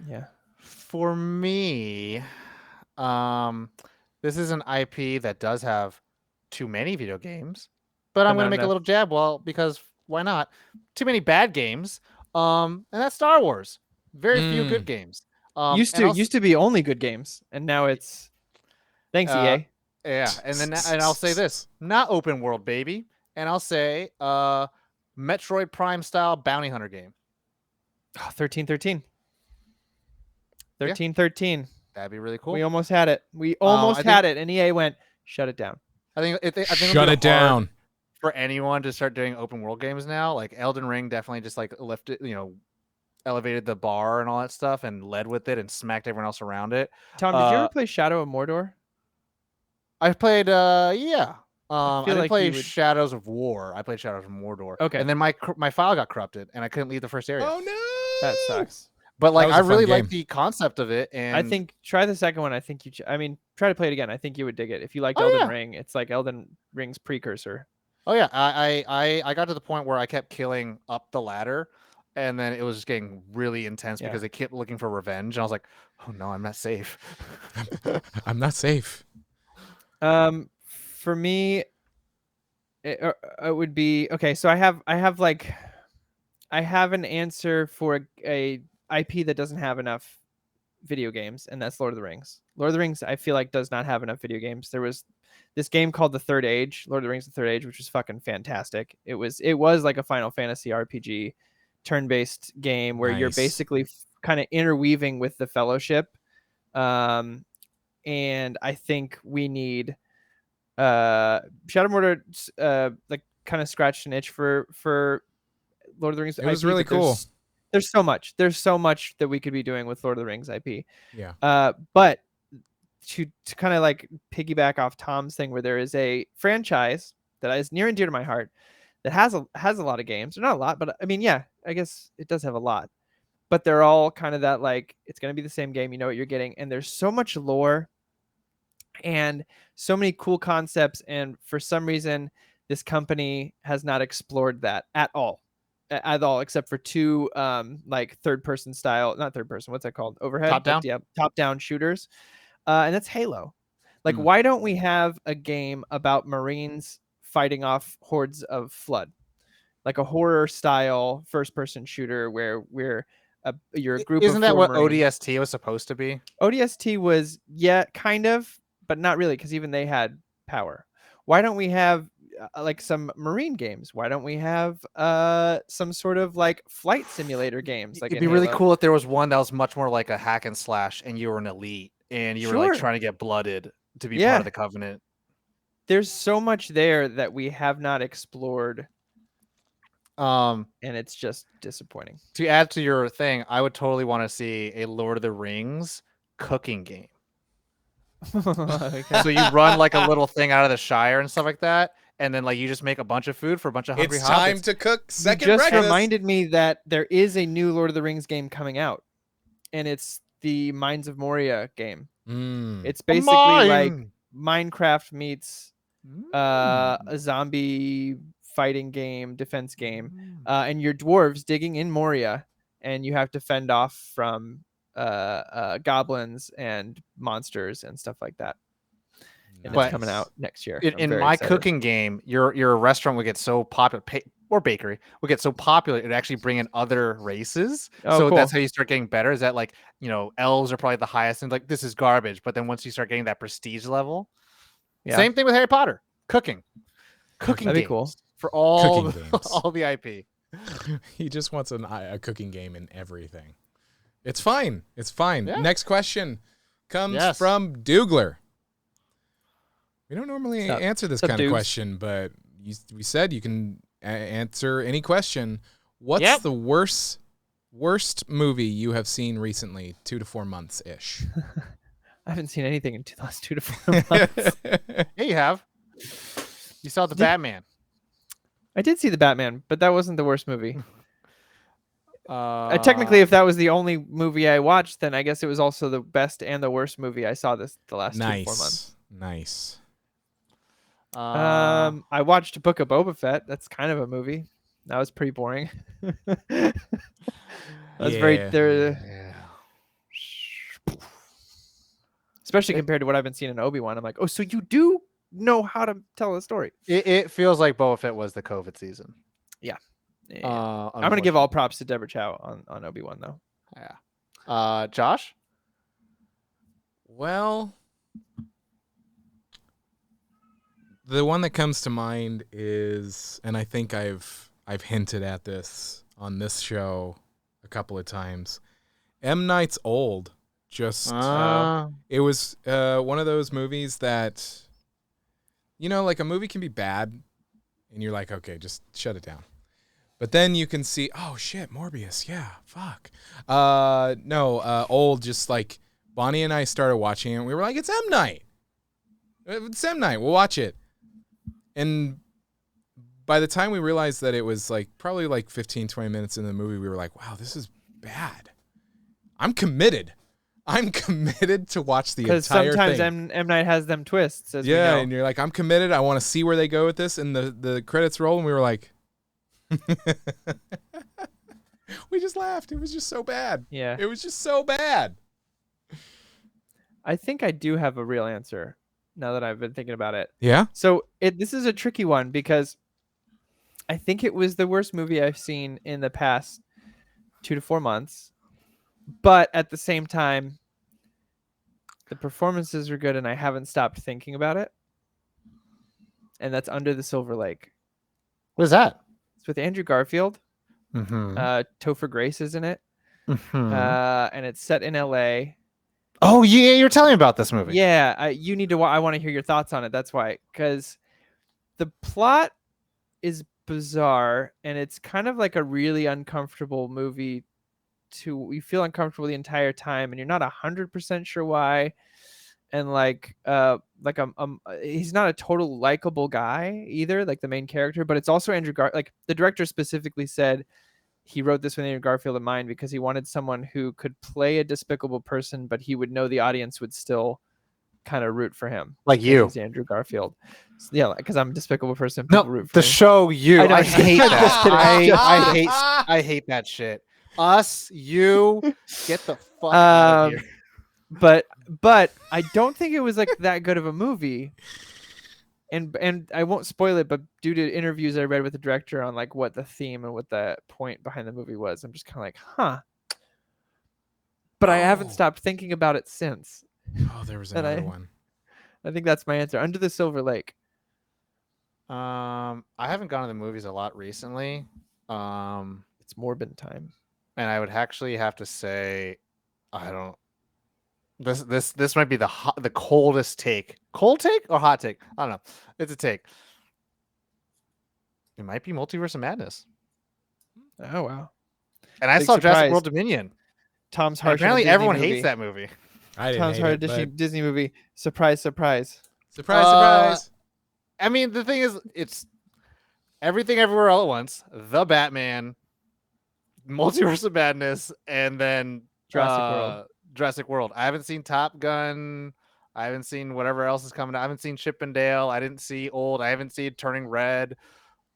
Speaker 2: Yeah.
Speaker 3: For me, this is an IP that does have too many video games, but I'm
Speaker 2: But
Speaker 3: going to
Speaker 2: not
Speaker 3: make a
Speaker 2: enough.
Speaker 3: little jab. Well, because why not? Too many bad games. And that's Star Wars. Very few good games.
Speaker 2: used to be only good games, and now it's thanks EA.
Speaker 3: Yeah, and I'll say this, not open world, baby. And I'll say Metroid Prime style bounty hunter game.
Speaker 2: 1313.
Speaker 3: Yeah.
Speaker 2: 1313.
Speaker 3: That'd be really cool.
Speaker 2: We almost had it. We almost had it, and EA went, shut it down.
Speaker 3: I think it'll
Speaker 1: Shut
Speaker 3: be
Speaker 1: it
Speaker 3: hard
Speaker 1: down.
Speaker 3: for anyone to start doing open world games now. Like Elden Ring definitely just like lifted, elevated the bar and all that stuff and led with it and smacked everyone else around it.
Speaker 2: Tom, did you ever play Shadow of Mordor?
Speaker 3: I played yeah. I
Speaker 2: feel
Speaker 3: didn't
Speaker 2: like
Speaker 3: play
Speaker 2: you would-
Speaker 3: Shadows of War. I played Shadows of Mordor.
Speaker 2: Okay.
Speaker 3: And then my file got corrupted and I couldn't leave the first area.
Speaker 1: Oh no!
Speaker 2: That sucks.
Speaker 3: But like
Speaker 1: was
Speaker 3: I
Speaker 1: a fun
Speaker 3: really
Speaker 1: game.
Speaker 3: like the concept of it and
Speaker 2: I think try the second one. I think try to play it again. I think you would dig it. If you liked
Speaker 3: Oh,
Speaker 2: Elden
Speaker 3: yeah.
Speaker 2: Ring, it's like Elden Ring's precursor.
Speaker 3: Oh yeah, I got to the point where I kept killing up the ladder, and then it was just getting really intense
Speaker 2: Yeah.
Speaker 3: because they kept looking for revenge, and I was like, "Oh no, I'm not safe."
Speaker 1: I'm not safe.
Speaker 2: For me, it would be okay. So I have an answer for a IP that doesn't have enough video games, and that's Lord of the Rings. Lord of the Rings, I feel like, does not have enough video games. There was this game called The Third Age, Lord of the Rings: The Third Age, which was fucking fantastic. It was like a Final Fantasy RPG, turn-based game where you're
Speaker 1: Nice.
Speaker 2: basically kind of interweaving with the Fellowship. And I think we need Shadow of Mordor like kind of scratched an itch for Lord of the Rings.
Speaker 1: It was
Speaker 2: IP,
Speaker 1: really
Speaker 2: but there's-
Speaker 1: cool.
Speaker 2: There's so much that we could be doing with Lord of the Rings IP.
Speaker 1: Yeah.
Speaker 2: But to kind of like piggyback off Tom's thing, where there is a franchise that is near and dear to my heart that has a lot of games. Not a lot, but I mean, yeah, I guess it does have a lot. But they're all kind of that, like, it's going to be the same game. You know what you're getting. And there's so much lore and so many cool concepts. And for some reason, this company has not explored that at all. At all, except for two like third person style, not third person, what's that called? Overhead?
Speaker 3: Top down?
Speaker 2: Yeah, top down shooters. And that's Halo. Like,
Speaker 3: Hmm.
Speaker 2: why don't we have a game about Marines fighting off hordes of flood? Like a horror style first person shooter where you're a group
Speaker 3: Isn't
Speaker 2: of
Speaker 3: that
Speaker 2: 4
Speaker 3: what
Speaker 2: Marines.
Speaker 3: ODST was supposed to be?
Speaker 2: ODST was, yeah, kind of, but not really, because even they had power. Why don't we have like some Marine games? Why don't we have some sort of like flight simulator games? Like
Speaker 3: It'd
Speaker 2: in
Speaker 3: be really
Speaker 2: Halo?
Speaker 3: cool if there was one that was much more like a hack and slash, and you were an elite, and you were like
Speaker 2: Sure.
Speaker 3: trying to get blooded to be
Speaker 2: Yeah.
Speaker 3: part of the Covenant.
Speaker 2: There's so much there that we have not explored,
Speaker 3: Um,
Speaker 2: and it's just disappointing.
Speaker 3: to add to your thing, I would totally want to see a Lord of the Rings cooking game.
Speaker 2: Okay.
Speaker 3: So you run like a little thing out of the Shire and stuff like that, and then like you just make a bunch of food for a bunch of hungry
Speaker 1: It's time
Speaker 3: hobbits.
Speaker 1: to cook
Speaker 2: You
Speaker 1: second
Speaker 2: just
Speaker 1: breakfast.
Speaker 2: reminded me that there is a new Lord of the Rings game coming out, and it's the Mines of Moria game.
Speaker 1: Mm.
Speaker 2: It's basically like
Speaker 3: Mine.
Speaker 2: Minecraft meets a
Speaker 3: Mm.
Speaker 2: zombie fighting game, defense game,
Speaker 3: Mm.
Speaker 2: and you're dwarves digging in Moria, and you have to fend off from goblins and monsters and stuff like that. And
Speaker 3: But
Speaker 2: it's coming out next year. I'm
Speaker 3: In
Speaker 2: very
Speaker 3: my
Speaker 2: excited.
Speaker 3: cooking game, your restaurant would get so popular, or bakery would get so popular, it'd actually bring in other races.
Speaker 2: Oh,
Speaker 3: So
Speaker 2: cool.
Speaker 3: that's how you start getting better. Is that like, elves are probably the highest, and like this is garbage. But then once you start getting that prestige level,
Speaker 2: Yeah.
Speaker 3: same thing with Harry Potter, cooking
Speaker 2: That'd be
Speaker 3: games
Speaker 2: cool.
Speaker 3: for all
Speaker 1: Cooking games.
Speaker 3: all the IP.
Speaker 1: He just wants a cooking game in everything. It's fine. It's fine.
Speaker 3: Yeah.
Speaker 1: Next question comes
Speaker 3: Yes.
Speaker 1: from Dougler. We don't normally
Speaker 2: What's up?
Speaker 1: answer this
Speaker 2: What's up,
Speaker 1: kind of
Speaker 2: Dukes?
Speaker 1: question, but we said you can answer any question. What's
Speaker 3: Yep.
Speaker 1: the worst movie you have seen recently? 2 to 4 months ish.
Speaker 2: I haven't seen anything in the last 2 to 4 months.
Speaker 3: Yeah, you have. You saw the
Speaker 2: Did-
Speaker 3: Batman.
Speaker 2: I did see the Batman, but that wasn't the worst movie.
Speaker 3: Uh,
Speaker 2: Technically, if that was the only movie I watched, then I guess it was also the best and the worst movie I saw the last 2 to 4 months.
Speaker 1: Nice.
Speaker 2: I watched Book of Boba Fett. That's kind of a movie. That was pretty boring. That was very
Speaker 1: Yeah.
Speaker 2: there,
Speaker 3: yeah.
Speaker 2: especially compared to what I've been seeing in Obi-Wan. I'm like, oh, so you do know how to tell a story.
Speaker 3: It feels like Boba Fett was the COVID season.
Speaker 2: Yeah.
Speaker 3: I'm
Speaker 2: I'm gonna give all props to Deborah Chow on Obi-Wan though.
Speaker 3: Yeah. Josh?
Speaker 1: Well, the one that comes to mind is, and I think I've hinted at this on this show a couple of times. M. Night's Old. Just it was one of those movies that, like a movie can be bad, and you're like, okay, just shut it down. But then you can see, oh shit, Morbius, yeah, fuck. Old, just like Bonnie and I started watching it, and we were like, it's M. Night. It's M. Night, we'll watch it. And by the time we realized that it was like probably like 15, 20 minutes into the movie, we were like, wow, this is bad. I'm committed to watch the entire
Speaker 2: Because sometimes
Speaker 1: thing.
Speaker 2: M. Night has them twists, as we
Speaker 1: Yeah,
Speaker 2: know.
Speaker 1: and you're like, I'm committed. I want to see where they go with this. And the credits roll, and we were like, we just laughed. It was just so bad.
Speaker 2: Yeah.
Speaker 1: It was just so bad.
Speaker 2: I think I do have a real answer now that I've been thinking about it.
Speaker 1: Yeah?
Speaker 2: So this is a tricky one because I think it was the worst movie I've seen in the past 2 to 4 months. But at the same time, the performances are good and I haven't stopped thinking about it. And that's Under the Silver Lake.
Speaker 3: What is that?
Speaker 2: It's with Andrew Garfield.
Speaker 3: Mm-hmm.
Speaker 2: Topher Grace is in it.
Speaker 3: Mm-hmm.
Speaker 2: And it's set in LA.
Speaker 3: Oh, yeah, you're telling me about this movie.
Speaker 2: Yeah, you need to. I want to hear your thoughts on it. That's why, because the plot is bizarre, and it's kind of like a really uncomfortable movie. You feel uncomfortable the entire time, and you're not 100% sure why. And he's not a total likable guy either, like the main character. But it's also Andrew like the director specifically said he wrote this with Andrew Garfield in mind because he wanted someone who could play a despicable person, but he would know the audience would still kind of root for him.
Speaker 3: Like
Speaker 2: because
Speaker 3: you.
Speaker 2: he's Andrew Garfield. Yeah, because I'm a despicable person.
Speaker 3: No,
Speaker 2: People root for
Speaker 3: the
Speaker 2: me.
Speaker 3: show you.
Speaker 2: I know,
Speaker 3: I
Speaker 2: just
Speaker 3: hate
Speaker 2: kidding,
Speaker 3: that.
Speaker 2: just kidding,
Speaker 3: I hate that shit. Us, you, get the fuck out of here.
Speaker 2: But I don't think it was like that good of a movie. And I won't spoil it, but due to interviews I read with the director on like what the theme and what the point behind the movie was, I'm just kind of like, huh. But I haven't
Speaker 1: Oh.
Speaker 2: stopped thinking about it since.
Speaker 1: Oh, there was
Speaker 2: And
Speaker 1: another one.
Speaker 2: I think that's my answer. Under the Silver Lake.
Speaker 3: I haven't gone to the movies a lot recently.
Speaker 2: It's Morbin time.
Speaker 3: And I would actually have to say, I don't. This might be the coldest take. Cold take or hot take? I don't know. It's a take. It might be Multiverse of Madness.
Speaker 2: Oh wow.
Speaker 3: And I
Speaker 2: Big
Speaker 3: saw Jurassic
Speaker 2: surprise.
Speaker 3: World Dominion.
Speaker 2: Tom's
Speaker 3: And
Speaker 2: Harsh.
Speaker 3: apparently everyone hates that movie.
Speaker 1: I didn't
Speaker 2: Tom's
Speaker 1: hate
Speaker 2: Harsh
Speaker 1: it, but
Speaker 2: Disney movie. Surprise, surprise.
Speaker 1: surprise, surprise.
Speaker 3: I mean, the thing is, it's Everything Everywhere All at Once, The Batman, Multiverse of Madness, and then Jurassic World. I haven't seen Top Gun. I haven't seen whatever else is coming out. I haven't seen Chip and Dale. I didn't see Old. I haven't seen Turning Red.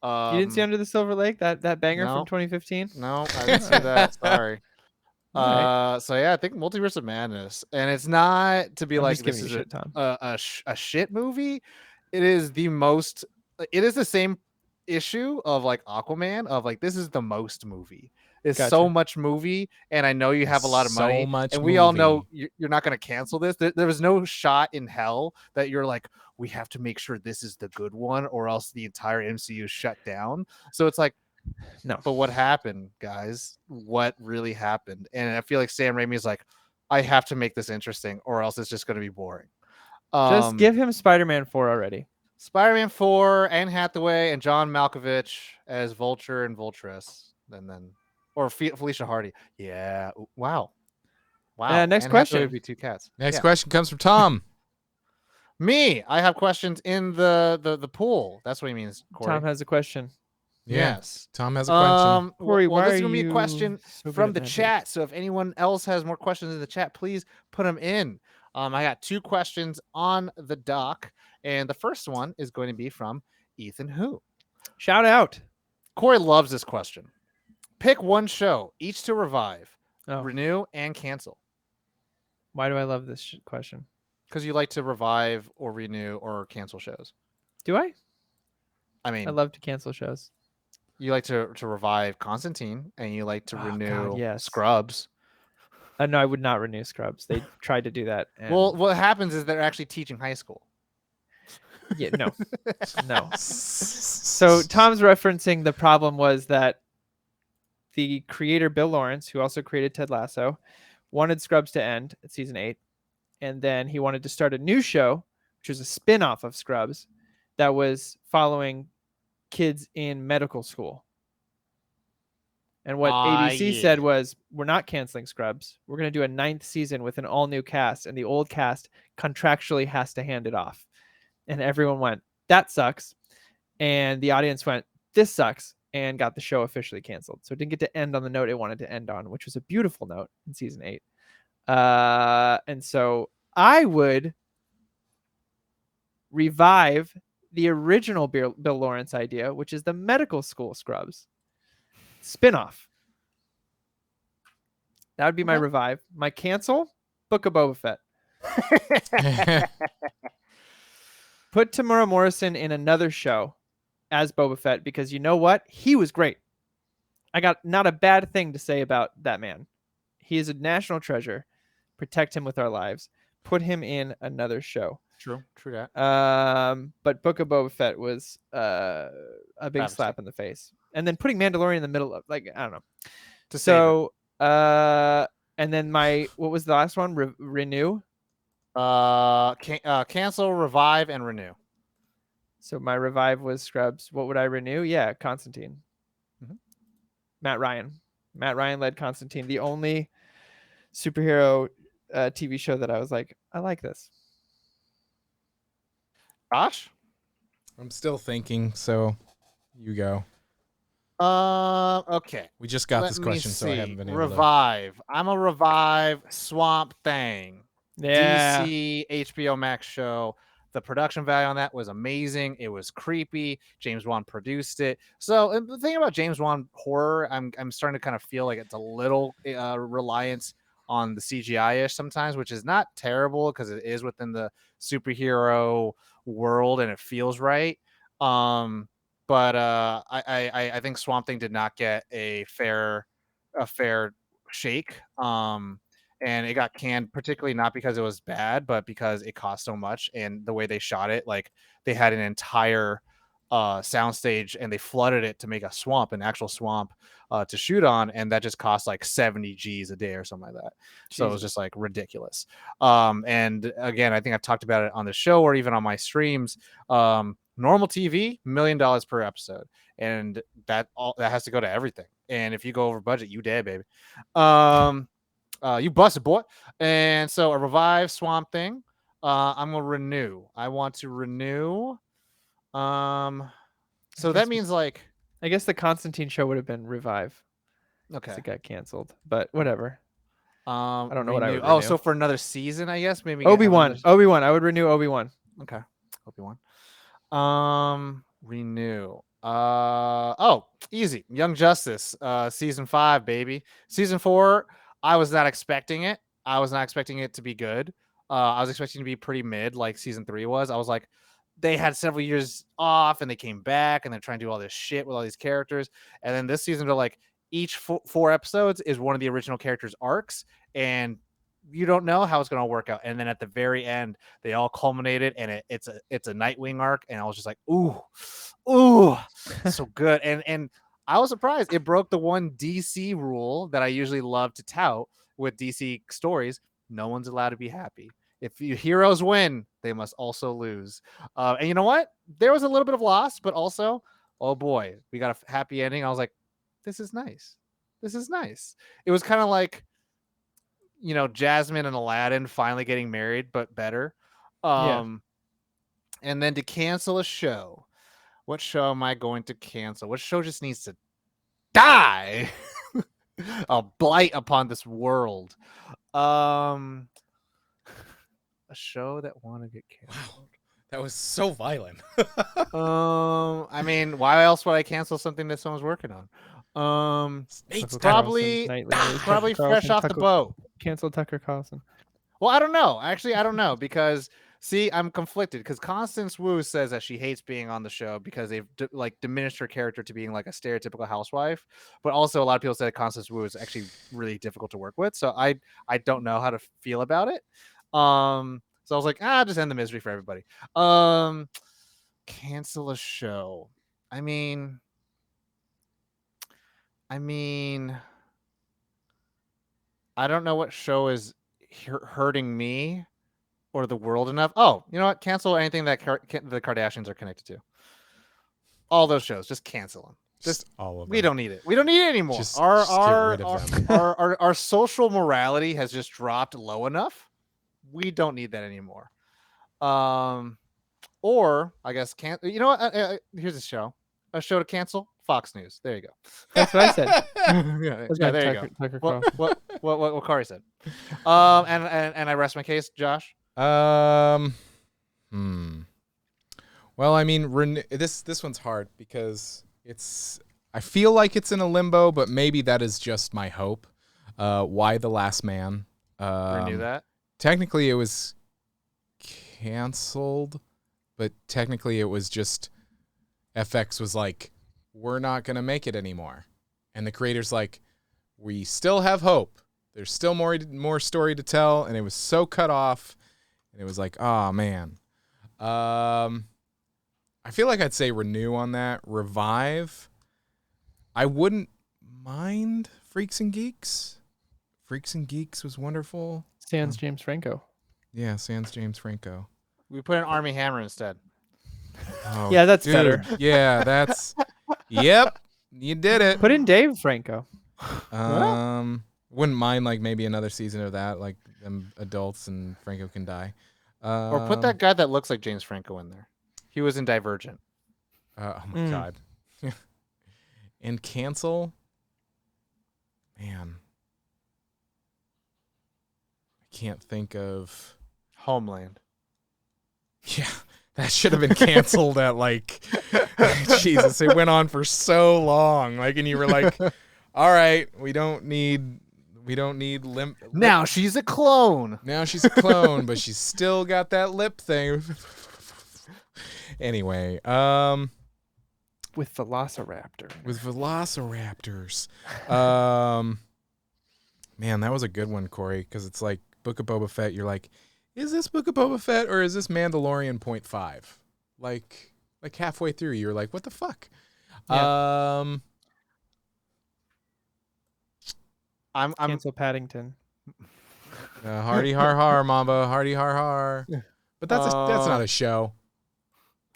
Speaker 2: You didn't see Under the Silver Lake? That banger
Speaker 3: no.
Speaker 2: from 2015?
Speaker 3: No, I didn't see that. Sorry.
Speaker 2: All
Speaker 3: So yeah, I think Multiverse of Madness, and it's not to be
Speaker 2: I'm
Speaker 3: like
Speaker 2: just giving
Speaker 3: this
Speaker 2: you
Speaker 3: is
Speaker 2: shit, Tom.
Speaker 3: a shit movie. It is the most. It is the same issue of like Aquaman of like this is the most movie. It's so
Speaker 2: Gotcha.
Speaker 3: much movie, and I know you have a lot of
Speaker 1: So
Speaker 3: money,
Speaker 1: much
Speaker 3: and we all know
Speaker 1: movie.
Speaker 3: you're not going to cancel this. There was no shot in hell that you're like, we have to make sure this is the good one, or else the entire MCU is shut down. So it's like,
Speaker 2: No.
Speaker 3: but what happened, guys? What really happened? And I feel like Sam Raimi is like, I have to make this interesting, or else it's just going to be boring.
Speaker 2: Just give him Spider-Man 4 already.
Speaker 3: Spider-Man 4, Anne Hathaway, and John Malkovich as Vulture and Vulturess, and then or Felicia Hardy. Yeah. Wow.
Speaker 2: Next
Speaker 3: Anne
Speaker 2: question.
Speaker 3: Hathaway would be two cats.
Speaker 1: Next
Speaker 3: Yeah.
Speaker 1: question comes from Tom.
Speaker 3: Me. I have questions in the pool. That's what he means. Corey.
Speaker 2: Tom has a question.
Speaker 1: Yeah,
Speaker 3: Yes.
Speaker 1: Tom has a question.
Speaker 2: Corey,
Speaker 3: well,
Speaker 2: why
Speaker 3: this is
Speaker 2: are
Speaker 3: gonna be a
Speaker 2: you
Speaker 3: question
Speaker 2: so good
Speaker 3: from
Speaker 2: at
Speaker 3: the
Speaker 2: mandates?
Speaker 3: chat. So if anyone else has more questions in the chat, please put them in. I got 2 questions on the dock, and the first one is going to be from Ethan Who.
Speaker 2: Shout out.
Speaker 3: Corey loves this question. Pick one show, each to revive,
Speaker 2: Oh,
Speaker 3: renew, and cancel.
Speaker 2: why do I love this question?
Speaker 3: Because you like to revive or renew or cancel shows.
Speaker 2: Do I?
Speaker 3: I mean,
Speaker 2: I love to cancel shows.
Speaker 3: you like to revive Constantine, and you like to
Speaker 2: Oh, God,
Speaker 3: renew
Speaker 2: yes.
Speaker 3: Scrubs.
Speaker 2: No, I would not renew Scrubs. They tried to do that. And
Speaker 3: Well, what happens is they're actually teaching high school.
Speaker 2: yeah, no. No. So Tom's referencing the problem was that the creator Bill Lawrence, who also created Ted Lasso, wanted Scrubs to end at season 8, and then he wanted to start a new show, which was a spin-off of Scrubs, that was following kids in medical school. And what ABC
Speaker 3: yeah.
Speaker 2: said was, we're not canceling Scrubs. We're going to do a 9th season with an all-new cast, and the old cast contractually has to hand it off. And everyone went, that sucks. And the audience went, this sucks, and got the show officially canceled. So it didn't get to end on the note it wanted to end on, which was a beautiful note in season 8. And so I would revive the original Bill Lawrence idea, which is the medical school Scrubs spin-off. That would be my revive. My cancel, Book of Boba Fett. Put Tamara Morrison in another show as Boba Fett, because you know what? He was great. I got not a bad thing to say about that man. He is a national treasure. Protect him with our lives. Put him in another show.
Speaker 3: True that.
Speaker 2: But Book of Boba Fett was a big
Speaker 3: Travesty.
Speaker 2: slap in the face. And then putting Mandalorian in the middle of, like, I don't know.
Speaker 3: To
Speaker 2: So, and then what was the last one? Renew.
Speaker 3: Cancel, revive, and renew.
Speaker 2: So my revive was Scrubs. What would I renew? Yeah, Constantine.
Speaker 3: Mhm.
Speaker 2: Matt Ryan. Matt Ryan led Constantine, the only superhero TV show that I was like, I like this.
Speaker 3: Josh?
Speaker 1: I'm still thinking, so you go.
Speaker 3: Okay.
Speaker 1: We just got
Speaker 3: Let
Speaker 1: this
Speaker 3: me
Speaker 1: question, so I
Speaker 3: see.
Speaker 1: haven't been able
Speaker 3: Revive. I'm a revive Swamp Thing.
Speaker 2: Yeah.
Speaker 3: DC HBO Max show. The production value on that was amazing. It was creepy. James Wan produced it. So and the thing about James Wan horror, I'm starting to kind of feel like it's a little reliance on the CGI-ish sometimes, which is not terrible because it is within the superhero world and it feels right. But I think Swamp Thing did not get a fair shake. And it got canned, particularly not because it was bad, but because it cost so much and the way they shot it. Like they had an entire soundstage and they flooded it to make an actual swamp to shoot on, and that just cost like 70 G's a day or something like that. So it was
Speaker 2: Jesus.
Speaker 3: just like ridiculous. And again, I think I've talked about it on the show or even on my streams. Normal TV, $1 million per episode, and that has to go to everything. And if you go over budget, you dead, baby. You busted, boy. And so a revive Swamp Thing. I'm gonna renew. I want to renew. So that means like
Speaker 2: I guess the Constantine show would have been revive.
Speaker 3: okay.
Speaker 2: It got canceled, but whatever.
Speaker 3: I
Speaker 2: don't know what I would
Speaker 3: Oh,
Speaker 2: renew.
Speaker 3: so for another season, I guess maybe have
Speaker 2: Obi-Wan.
Speaker 3: another-
Speaker 2: Obi-Wan. I would renew Obi-Wan.
Speaker 3: Okay, Obi-Wan. Renew. Oh, easy. Young Justice. Season 5, baby. Season 4. I was not expecting it. I was not expecting it to be good. I was expecting it to be pretty mid, like season 3 was. I was like, they had several years off and they came back and they're trying to do all this shit with all these characters. And then this season, they're like, each 4 episodes is one of the original characters' arcs, and you don't know how it's going to work out. And then at the very end, they all culminated, and it's a Nightwing arc, and I was just like, ooh, so good. And I was surprised. It broke the one DC rule that I usually love to tout with DC stories. No one's allowed to be happy. If your heroes win, they must also lose. And you know what? There was a little bit of loss, but also, oh boy, we got a happy ending. I was like, this is nice. This is nice. It was kind of like, Jasmine and Aladdin finally getting married, but better. And then to cancel a show, what show am I going to cancel? What show just needs to die? A blight upon this world. A show that want to get canceled.
Speaker 1: Wow, that was so violent.
Speaker 3: I mean, why else would I cancel something that someone's working on?
Speaker 1: Nate's
Speaker 3: probably fresh off the boat.
Speaker 2: Cancel Tucker Carlson.
Speaker 3: Well, I don't know. Actually, I don't know because see, I'm conflicted because Constance Wu says that she hates being on the show because they've diminished her character to being like a stereotypical housewife. But also, a lot of people said Constance Wu is actually really difficult to work with. So I don't know how to feel about it. So I was like, just end the misery for everybody. Cancel a show. I mean, I don't know what show is hurting me or the world enough. Oh, you know what? Cancel anything that the Kardashians are connected to. All those shows, just cancel them.
Speaker 1: Just all of them.
Speaker 3: We don't need it. We don't need it anymore.
Speaker 1: Just get rid of them.
Speaker 3: Our social morality has just dropped low enough. We don't need that anymore. Or I guess you know what? Here's a show to cancel. Fox News. There you go.
Speaker 2: That's what I said.
Speaker 3: yeah, there you go.
Speaker 2: Tucker
Speaker 3: What
Speaker 2: Carlson.
Speaker 3: Kari said. And I rest my case, Josh.
Speaker 1: Well, I mean, this one's hard because I feel like it's in a limbo, but maybe that is just my hope. Why the Last Man?
Speaker 3: Renew that.
Speaker 1: Technically, it was canceled, but technically, it was just FX was like, we're not gonna make it anymore, and the creator's like, we still have hope. There's still more story to tell, and it was so cut off, and it was like, oh man. I feel like I'd say renew on that. Revive. I wouldn't mind Freaks and Geeks. Freaks and Geeks was wonderful.
Speaker 2: Sans James Franco.
Speaker 1: Yeah, sans James Franco.
Speaker 3: We put an Army Hammer instead.
Speaker 1: Oh,
Speaker 2: Yeah, that's better.
Speaker 1: Yeah, that's. Yep, you did it.
Speaker 2: Put in Dave Franco.
Speaker 1: Wouldn't mind like maybe another season of that, like them adults and Franco can die.
Speaker 3: Or put that guy that looks like James Franco in there. He was in Divergent.
Speaker 1: Oh my god. And cancel. Man, I can't think of.
Speaker 3: Homeland.
Speaker 1: Yeah, that should have been canceled at like, Jesus, it went on for so long. Like, and you were like, all right, we don't need
Speaker 3: Now she's a clone.
Speaker 1: Now she's a clone, but she's still got that lip thing. Anyway,
Speaker 2: With Velociraptor.
Speaker 1: with velociraptors. Man, that was a good one, Corey, because it's like Book of Boba Fett. You're like, is this Book of Boba Fett or is this Mandalorian 0.5? Like halfway through, you're like, what the fuck?
Speaker 2: Yeah.
Speaker 3: I'm
Speaker 2: Cancel Paddington.
Speaker 1: Hardy har har, Mamba. Hardy har har. But that's not a show.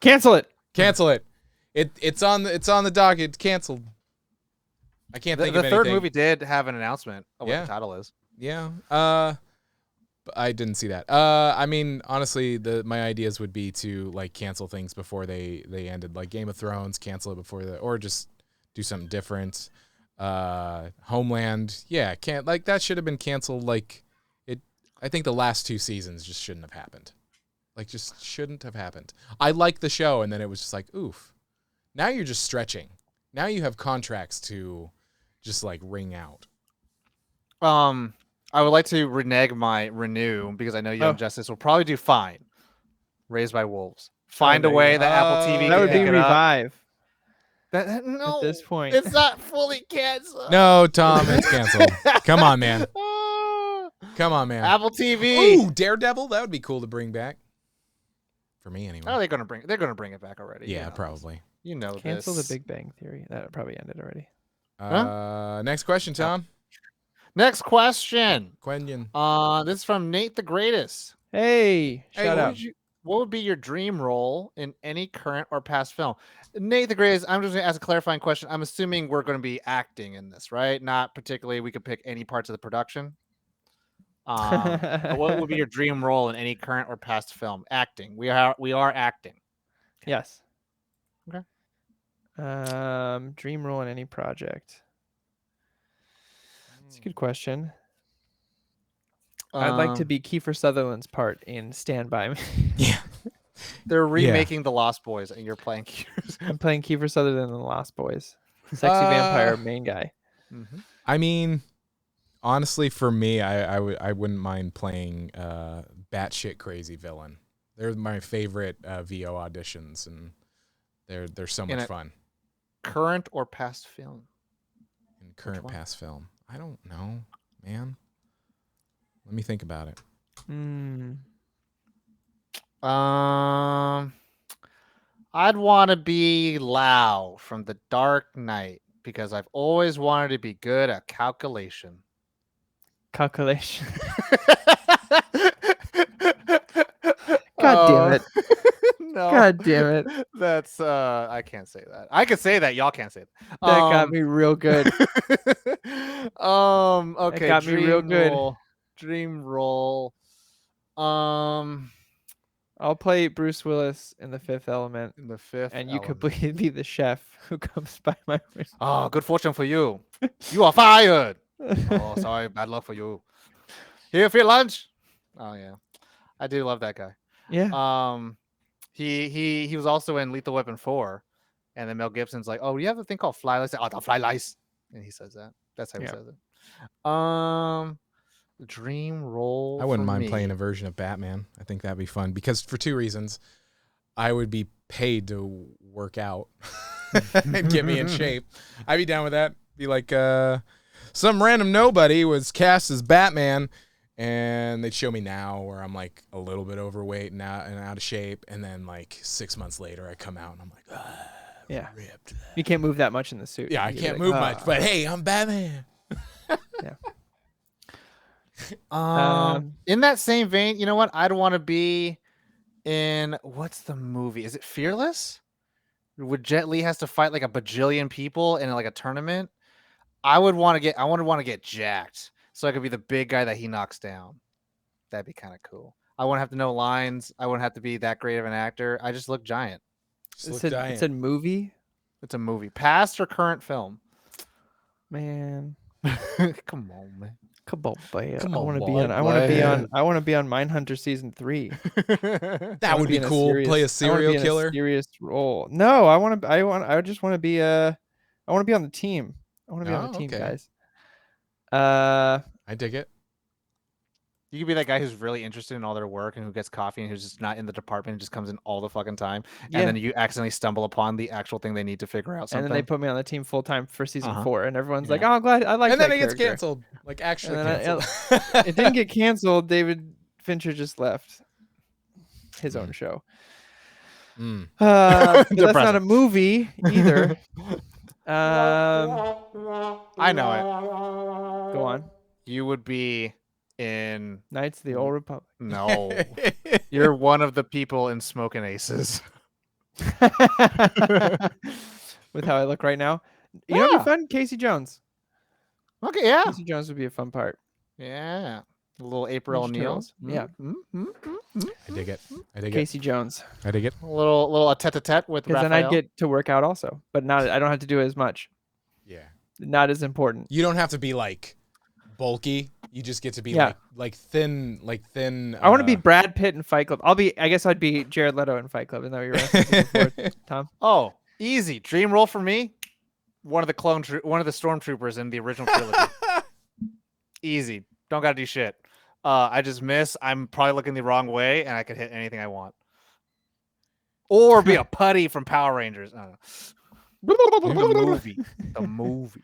Speaker 2: Cancel it.
Speaker 1: Cancel it. It's on the docket. Canceled. I can't think of
Speaker 3: the
Speaker 1: anything.
Speaker 3: third movie did have an announcement of what
Speaker 1: Yeah.
Speaker 3: the title is.
Speaker 1: Yeah. But I didn't see that. I mean, honestly, my ideas would be to like cancel things before they ended, like Game of Thrones, cancel it before or just do something different. Homeland, yeah, can't like that should have been canceled. Like it, I think the last 2 seasons just shouldn't have happened. Like just shouldn't have happened. I liked the show, and then it was just like, oof. Now you're just stretching. Now you have contracts to just like ring out.
Speaker 3: I would like to renege my renew because I know Young Justice will probably do fine. Raised by Wolves. Find a
Speaker 1: there
Speaker 3: way
Speaker 1: you
Speaker 3: that
Speaker 1: go.
Speaker 3: Apple TV
Speaker 2: That
Speaker 3: can
Speaker 2: would be
Speaker 3: pick it up.
Speaker 2: Revive
Speaker 3: No,
Speaker 2: at this point.
Speaker 3: it's not fully canceled.
Speaker 1: No, Tom, it's canceled. Come on, man. Come on, man.
Speaker 3: Apple TV.
Speaker 1: Ooh, Daredevil. That would be cool to bring back. For me, anyway.
Speaker 3: Oh, they're gonna bring it back already.
Speaker 1: Yeah,
Speaker 3: You know this.
Speaker 1: probably.
Speaker 3: You know
Speaker 2: Cancel
Speaker 3: this.
Speaker 2: the Big Bang Theory. That probably ended already.
Speaker 1: Next question, Tom.
Speaker 3: Next question.
Speaker 1: Quentin.
Speaker 3: This is from Nate the Greatest.
Speaker 2: Hey,
Speaker 1: Hey,
Speaker 2: shut
Speaker 3: What
Speaker 2: up.
Speaker 3: would what would be your dream role in any current or past film? Nate the Greatest, I'm just going to ask a clarifying question. I'm assuming we're going to be acting in this, right? Not particularly, we could pick any parts of the production. But what would be your dream role in any current or past film? Acting. We are acting.
Speaker 2: Yes.
Speaker 3: Okay.
Speaker 2: Dream role in any project. It's a good question. I'd like to be Kiefer Sutherland's part in Stand By Me.
Speaker 1: Yeah.
Speaker 3: They're remaking The Lost Boys, and you're playing.
Speaker 2: I'm playing Kiefer Sutherland in The Lost Boys. Sexy vampire main guy.
Speaker 3: Mm-hmm.
Speaker 1: I mean, honestly, for me, I wouldn't mind playing batshit crazy villain. They're my favorite VO auditions, and they're so much fun.
Speaker 3: Current or past film?
Speaker 1: In current past film, I don't know, man. Let me think about it.
Speaker 3: I'd want to be Lau from The Dark Knight because I've always wanted to be good at calculation.
Speaker 2: Calculation. God damn it.
Speaker 3: No.
Speaker 2: God damn it.
Speaker 3: That's I can't say that. I could say that, y'all can't say that.
Speaker 2: That got me real good.
Speaker 3: Okay.
Speaker 2: Got me real good.
Speaker 3: Dream role.
Speaker 2: I'll play Bruce Willis in The Fifth Element.
Speaker 3: In The Fifth
Speaker 2: And you
Speaker 3: Element.
Speaker 2: could be the chef who comes by my window.
Speaker 3: Oh, good fortune for you. You are fired. Oh, sorry, bad luck for you. Here for your lunch. Oh yeah, I do love that guy.
Speaker 2: Yeah.
Speaker 3: He was also in Lethal Weapon 4, and then Mel Gibson's like, "Oh, you have a thing called fly lice." Oh, the fly lice, and he says that. That's how he says it. Dream role.
Speaker 1: I wouldn't
Speaker 3: for
Speaker 1: mind
Speaker 3: me.
Speaker 1: playing a version of Batman. I think that'd be fun because for 2 reasons. I would be paid to work out and get me in shape. I'd be down with that. Be like, some random nobody was cast as Batman, and they'd show me now where I'm like a little bit overweight and out of shape, and then like 6 months later I come out and I'm like,
Speaker 2: Yeah.
Speaker 1: ripped.
Speaker 2: You can't move that much in the suit.
Speaker 1: Yeah, I
Speaker 2: You'd be
Speaker 1: can't
Speaker 2: like,
Speaker 1: move much, but hey, I'm Batman.
Speaker 2: Yeah.
Speaker 3: In that same vein, you know what? I'd want to be in what's the movie? Is it Fearless? Where Jet Li has to fight like a bajillion people in like a tournament. I would want to get jacked so I could be the big guy that he knocks down. That'd be kind of cool. I wouldn't have to know lines. I wouldn't have to be that great of an actor. I just look giant.
Speaker 2: It's a movie?
Speaker 3: It's a movie. Past or current film?
Speaker 2: Man.
Speaker 3: Come on, man.
Speaker 2: Come on, boy.
Speaker 1: Come
Speaker 2: I
Speaker 1: on,
Speaker 2: want to be
Speaker 1: boy,
Speaker 2: on. I want to be on.
Speaker 1: boy.
Speaker 2: I want to be on Mindhunter season 3.
Speaker 1: That would be cool. Play a serial killer.
Speaker 2: Serious role. No, I want to. I just want to be I want to be on the team. I want to be on the team,
Speaker 1: okay.
Speaker 2: guys.
Speaker 1: I dig it.
Speaker 3: You could be that guy who's really interested in all their work and who gets coffee and who's just not in the department and just comes in all the fucking time.
Speaker 2: Yeah.
Speaker 3: And then you accidentally stumble upon the actual thing they need to figure out something.
Speaker 2: And then they put me on the team full time for season 4, and everyone's
Speaker 3: Yeah.
Speaker 2: like, "Oh, I'm glad I like."
Speaker 1: And then
Speaker 2: that
Speaker 1: it gets
Speaker 2: character."
Speaker 1: canceled. Like actually
Speaker 2: And then
Speaker 1: canceled.
Speaker 2: it didn't get canceled. David Fincher just left his own show.
Speaker 1: Mm.
Speaker 2: But that's not a
Speaker 3: Depressing.
Speaker 2: movie either.
Speaker 3: I know it.
Speaker 2: Go on.
Speaker 3: You would be in...
Speaker 2: Knights of the Old Republic.
Speaker 3: No. You're one of the people in Smoking Aces.
Speaker 2: With how I look right now. You know what'd be fun? Casey Jones.
Speaker 3: Okay, yeah.
Speaker 2: Casey Jones would be a fun part.
Speaker 3: Yeah. A little April
Speaker 2: Ninja
Speaker 3: O'Neil.
Speaker 2: Turtles. Yeah.
Speaker 1: I dig it. I dig it.
Speaker 2: Casey Jones.
Speaker 1: I dig it.
Speaker 3: A little tete-a-tete with
Speaker 2: Because
Speaker 3: Raphael.
Speaker 2: then I'd get to work out also. But not I don't have to do as much.
Speaker 1: Yeah.
Speaker 2: Not as important.
Speaker 1: You don't have to be like bulky. You just get to be
Speaker 2: Yeah.
Speaker 1: like thin.
Speaker 2: I want to be Brad Pitt in Fight Club. I guess I'd be Jared Leto in Fight Club. Isn't that what you were asking before, Tom?
Speaker 3: Oh, easy. Dream role for me. One of the stormtroopers in the original trilogy. Easy. Don't gotta do shit. I just miss. I'm probably looking the wrong way, and I could hit anything I want. Or be a putty from Power Rangers. I don't know. The movie. The movie.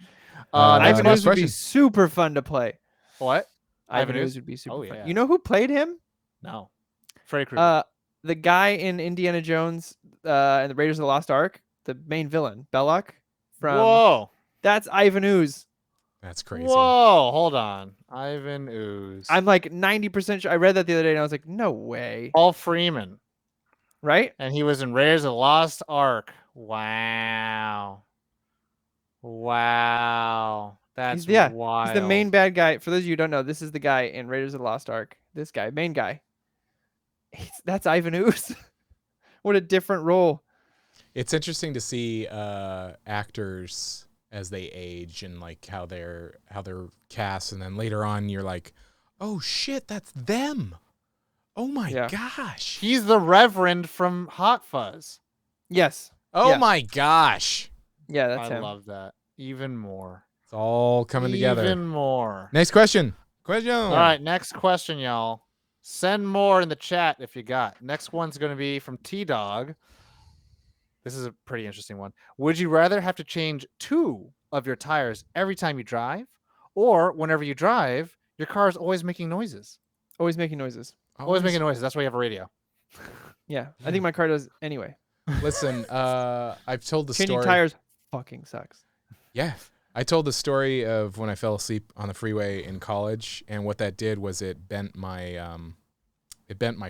Speaker 2: Ivan
Speaker 1: next
Speaker 2: Ooze would be
Speaker 1: question.
Speaker 2: super fun to play.
Speaker 3: What?
Speaker 2: Ivan
Speaker 3: Ivan
Speaker 2: Ooze
Speaker 3: Ooze?
Speaker 2: would be super
Speaker 3: Oh,
Speaker 2: fun.
Speaker 3: yeah.
Speaker 2: You know who played him?
Speaker 3: No. Freddy Krueger.
Speaker 2: The guy in Indiana Jones and the Raiders of the Lost Ark, the main villain, Belloc.
Speaker 3: Whoa.
Speaker 2: That's Ivan Ooze.
Speaker 1: That's crazy.
Speaker 3: Whoa. Hold on. Ivan Ooze.
Speaker 2: I'm like 90% sure. I read that the other day and I was like, no way.
Speaker 3: Paul Freeman.
Speaker 2: Right?
Speaker 3: And he was in Raiders of the Lost Ark. Wow. Wow. That's wild.
Speaker 2: He's the main bad guy. For those of you who don't know, this is the guy in Raiders of the Lost Ark. This guy, main guy. That's Ivan Ooze. What a different role.
Speaker 1: It's interesting to see actors as they age and like how they're cast, and then later on you're like, oh shit, that's them. Oh my gosh.
Speaker 3: He's the Reverend from Hot Fuzz.
Speaker 2: Yes.
Speaker 1: Oh
Speaker 2: yeah.
Speaker 1: my gosh.
Speaker 2: Yeah, that's
Speaker 3: I
Speaker 2: him.
Speaker 3: love that. Even more.
Speaker 1: It's all coming together.
Speaker 3: Even more.
Speaker 1: Next question.
Speaker 3: All right, next question, y'all. Send more in the chat if you got. Next one's going to be from T-Dog. This is a pretty interesting one. Would you rather have to change 2 of your tires every time you drive, or whenever you drive, your car is always making noises?
Speaker 2: Always making noises.
Speaker 3: Always making noises. That's why you have a radio.
Speaker 2: Yeah, I think my car does anyway.
Speaker 1: Listen, I've told the
Speaker 2: Changing
Speaker 1: story.
Speaker 2: tires fucking sucks.
Speaker 1: Yeah. I told the story of when I fell asleep on the freeway in college, and what that did was it bent my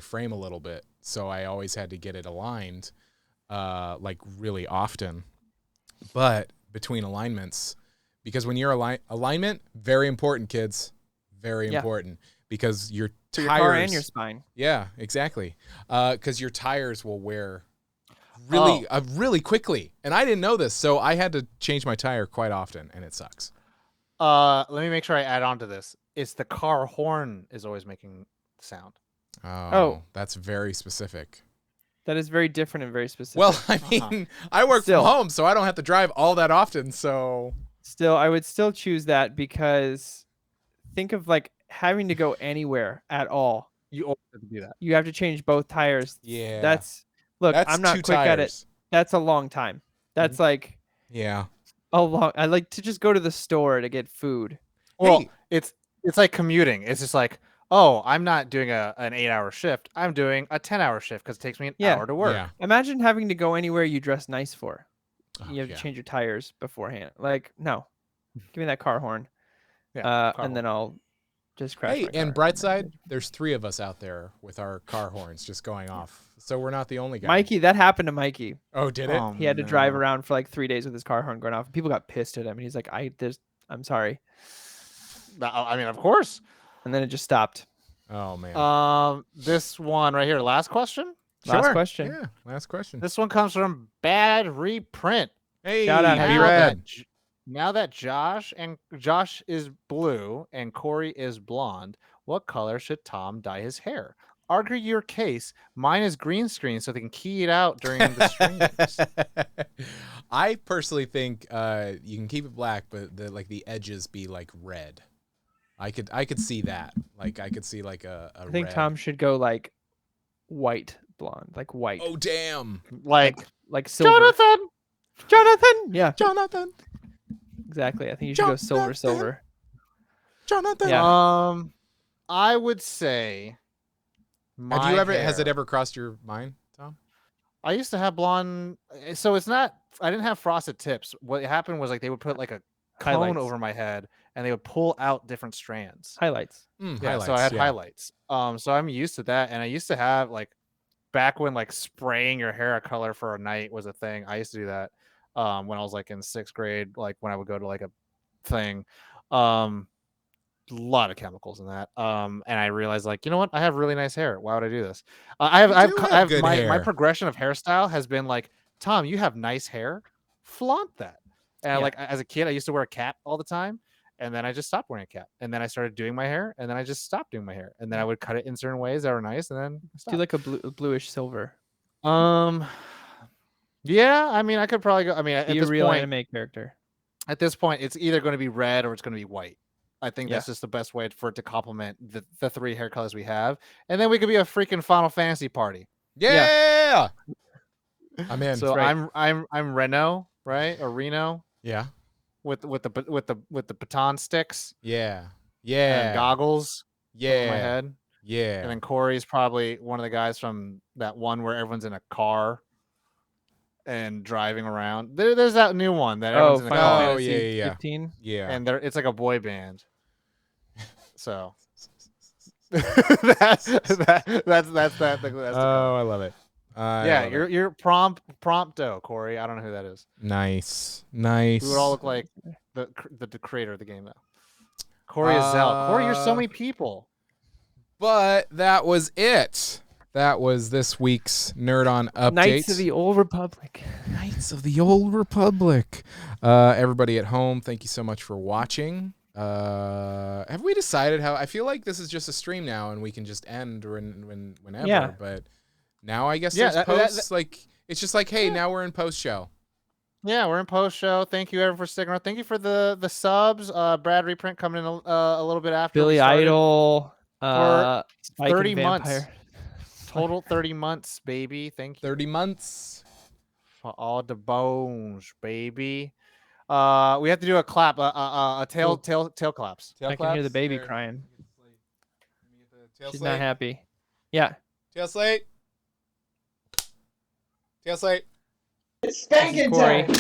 Speaker 1: frame a little bit. So I always had to get it aligned like really often. But between alignments, because when you're alignment, very important, kids. Very important, because your
Speaker 2: For
Speaker 1: tires,
Speaker 2: your car and your spine.
Speaker 1: Yeah, exactly. Because your tires will wear really quickly, and I didn't know this, so I had to change my tire quite often, and it sucks.
Speaker 3: Let me make sure I add on to this. It's the car horn is always making sound.
Speaker 1: Oh, that's very specific.
Speaker 2: That is very different and very specific.
Speaker 1: Well, I mean, I work from home, so I don't have to drive all that often. So
Speaker 2: still, I would still choose that, because think of like having to go anywhere at all.
Speaker 3: You always have to do that.
Speaker 2: You have to change both tires.
Speaker 1: Yeah.
Speaker 2: That's I'm not
Speaker 1: 2
Speaker 2: quick at it.
Speaker 1: tires.
Speaker 2: That's a long time. That's like
Speaker 1: Yeah.
Speaker 2: a long. I like to just go to the store to get food.
Speaker 3: Well,
Speaker 1: Hey.
Speaker 3: it's like commuting. It's just like, oh, I'm not doing an 8-hour shift. I'm doing a 10-hour shift because it takes me an hour to work.
Speaker 1: Yeah.
Speaker 2: Imagine having to go anywhere you dress nice for.
Speaker 1: Oh,
Speaker 2: You have
Speaker 1: yeah.
Speaker 2: to change your tires beforehand. Like, no, give me that car horn.
Speaker 3: Yeah, car
Speaker 2: And then I'll just crash.
Speaker 1: Hey,
Speaker 2: my car.
Speaker 1: and bright side, there's 3 of us out there with our car horns just going off. So we're not the only guy.
Speaker 2: Mikey, that happened to Mikey.
Speaker 1: Oh, did it?
Speaker 2: He had to drive around for like 3 days with his car horn going off. And people got pissed at him, and he's like, I'm sorry.
Speaker 3: I mean, of course.
Speaker 2: And then it just stopped.
Speaker 1: Oh man.
Speaker 3: This one right here. Last question.
Speaker 2: Last
Speaker 1: Sure.
Speaker 2: question.
Speaker 1: Yeah, last question.
Speaker 3: This one comes from Bad Reprint.
Speaker 1: Hey,
Speaker 2: Shout out,
Speaker 1: be
Speaker 2: Happy
Speaker 1: rad.
Speaker 3: Now that Josh is blue and Corey is blonde, what color should Tom dye his hair? Argue your case. Mine is green screen, so they can key it out during the streams.
Speaker 1: I personally think you can keep it black, but the edges be like red. I could see that. Like I could see like a
Speaker 2: I think
Speaker 1: red.
Speaker 2: Tom should go like white blonde, like white.
Speaker 1: Oh damn!
Speaker 3: Like
Speaker 2: silver. Jonathan. Yeah,
Speaker 1: Jonathan.
Speaker 2: exactly. I think you should go silver.
Speaker 1: Jonathan.
Speaker 2: Yeah.
Speaker 3: I would say.
Speaker 1: Has it ever crossed your mind, Tom?
Speaker 3: I used to have blonde, so it's not. I didn't have frosted tips. What happened was like they would put like a cone
Speaker 2: Highlights.
Speaker 3: over my head, and they would pull out different strands.
Speaker 2: Highlights.
Speaker 3: Yeah, so I had highlights. So I'm used to that, and I used to have like back when like spraying your hair a color for a night was a thing. I used to do that when I was like in 6th grade, like when I would go to like a thing. A lot of chemicals in that. And I realized like, you know what? I have really nice hair. Why would I do this? I have
Speaker 1: good
Speaker 3: my
Speaker 1: hair.
Speaker 3: progression of hairstyle has been like, Tom, you have nice hair. Flaunt that. And like as a kid, I used to wear a cap all the time. And then I just stopped wearing a cap. And then I started doing my hair. And then I just stopped doing my hair. And then I would cut it in certain ways that were nice. And then I
Speaker 2: Do like a bluish silver.
Speaker 3: Yeah, I mean, I could probably go. I mean, at
Speaker 2: Be a
Speaker 3: this
Speaker 2: real
Speaker 3: point,
Speaker 2: anime character.
Speaker 3: At this point, it's either going to be red or it's going to be white. I think that's just the best way for it to complement the 3 hair colors we have, and then we could be a freaking Final Fantasy party.
Speaker 1: Yeah. I'm in.
Speaker 3: So I'm Reno, right, or Reno?
Speaker 1: Yeah.
Speaker 3: With the baton sticks.
Speaker 1: Yeah.
Speaker 3: And goggles.
Speaker 1: Yeah.
Speaker 3: Over my head.
Speaker 1: Yeah.
Speaker 3: And then Corey's probably one of the guys from that one where everyone's in a car and driving around. There's that new one that everyone's in a car.
Speaker 2: Final Fantasy 15.
Speaker 1: Yeah.
Speaker 3: And it's like a boy band. So that's
Speaker 1: I love it.
Speaker 3: You're prompto, Corey. I don't know who that is.
Speaker 1: Nice.
Speaker 3: We would all look like the creator of the game, though. Corey is Zell. Corey, you're so many people.
Speaker 1: But that was it. That was this week's Nerd On Update.
Speaker 2: Knights of the Old Republic.
Speaker 1: Knights of the Old Republic. Everybody at home, thank you so much for watching. Have we decided how? I feel like this is just a stream now, and we can just end whenever.
Speaker 2: Yeah.
Speaker 1: But now I guess there's posts. Like it's just like, hey, now we're in post show.
Speaker 3: Yeah, we're in post show. Thank you, everyone, for sticking around. Thank you for the subs. Brad Reprint coming in a little bit after.
Speaker 2: Billy Idol.
Speaker 3: For
Speaker 2: Spike
Speaker 3: 30
Speaker 2: and
Speaker 3: months.
Speaker 2: Vampire.
Speaker 3: Total 30 months, baby. Thank you.
Speaker 1: 30 months.
Speaker 3: For all the bones, baby. We have to do a clap, a tail claps.
Speaker 2: I can hear the baby crying. She's not happy. Yeah.
Speaker 1: Tail slate. Tail slate.
Speaker 4: It's spanking
Speaker 2: Corey.
Speaker 4: time.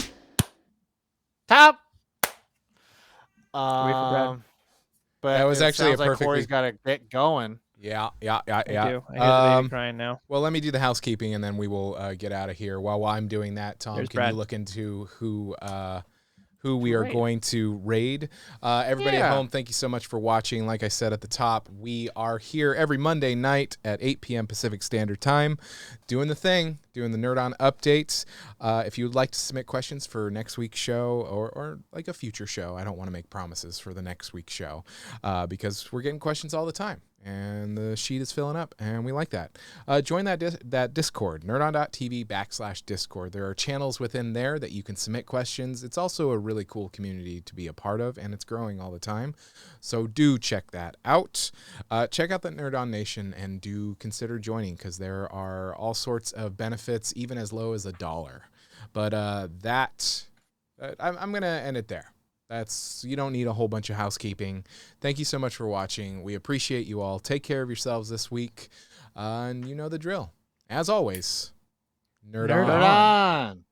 Speaker 3: Top.
Speaker 2: Wait for Brad.
Speaker 3: But
Speaker 1: that was actually a
Speaker 3: like
Speaker 1: perfectly.
Speaker 3: Corey's got to get going.
Speaker 1: Yeah.
Speaker 2: I do. I hear the baby crying now.
Speaker 1: Well, let me do the housekeeping, and then we will get out of here. While I'm doing that, Tom,
Speaker 2: There's
Speaker 1: can
Speaker 2: Brad.
Speaker 1: you look into who we are going to raid? Everybody at home, thank you so much for watching. Like I said at the top, we are here every Monday night at 8 p.m. Pacific Standard Time, doing the thing, doing the Nerd On updates. If you would like to submit questions for next week's show or like a future show, I don't want to make promises for the next week's show because we're getting questions all the time. And the sheet is filling up, and we like that. Join that Discord, nerdon.tv/Discord. There are channels within there that you can submit questions. It's also a really cool community to be a part of, and it's growing all the time. So do check that out. Check out the Nerd On Nation, and do consider joining because there are all sorts of benefits, even as low as $1. But I'm going to end it there. You don't need a whole bunch of housekeeping. Thank you so much for watching. We appreciate you all. Take care of yourselves this week. And you know the drill. As always, Nerd on.
Speaker 3: Nerd on.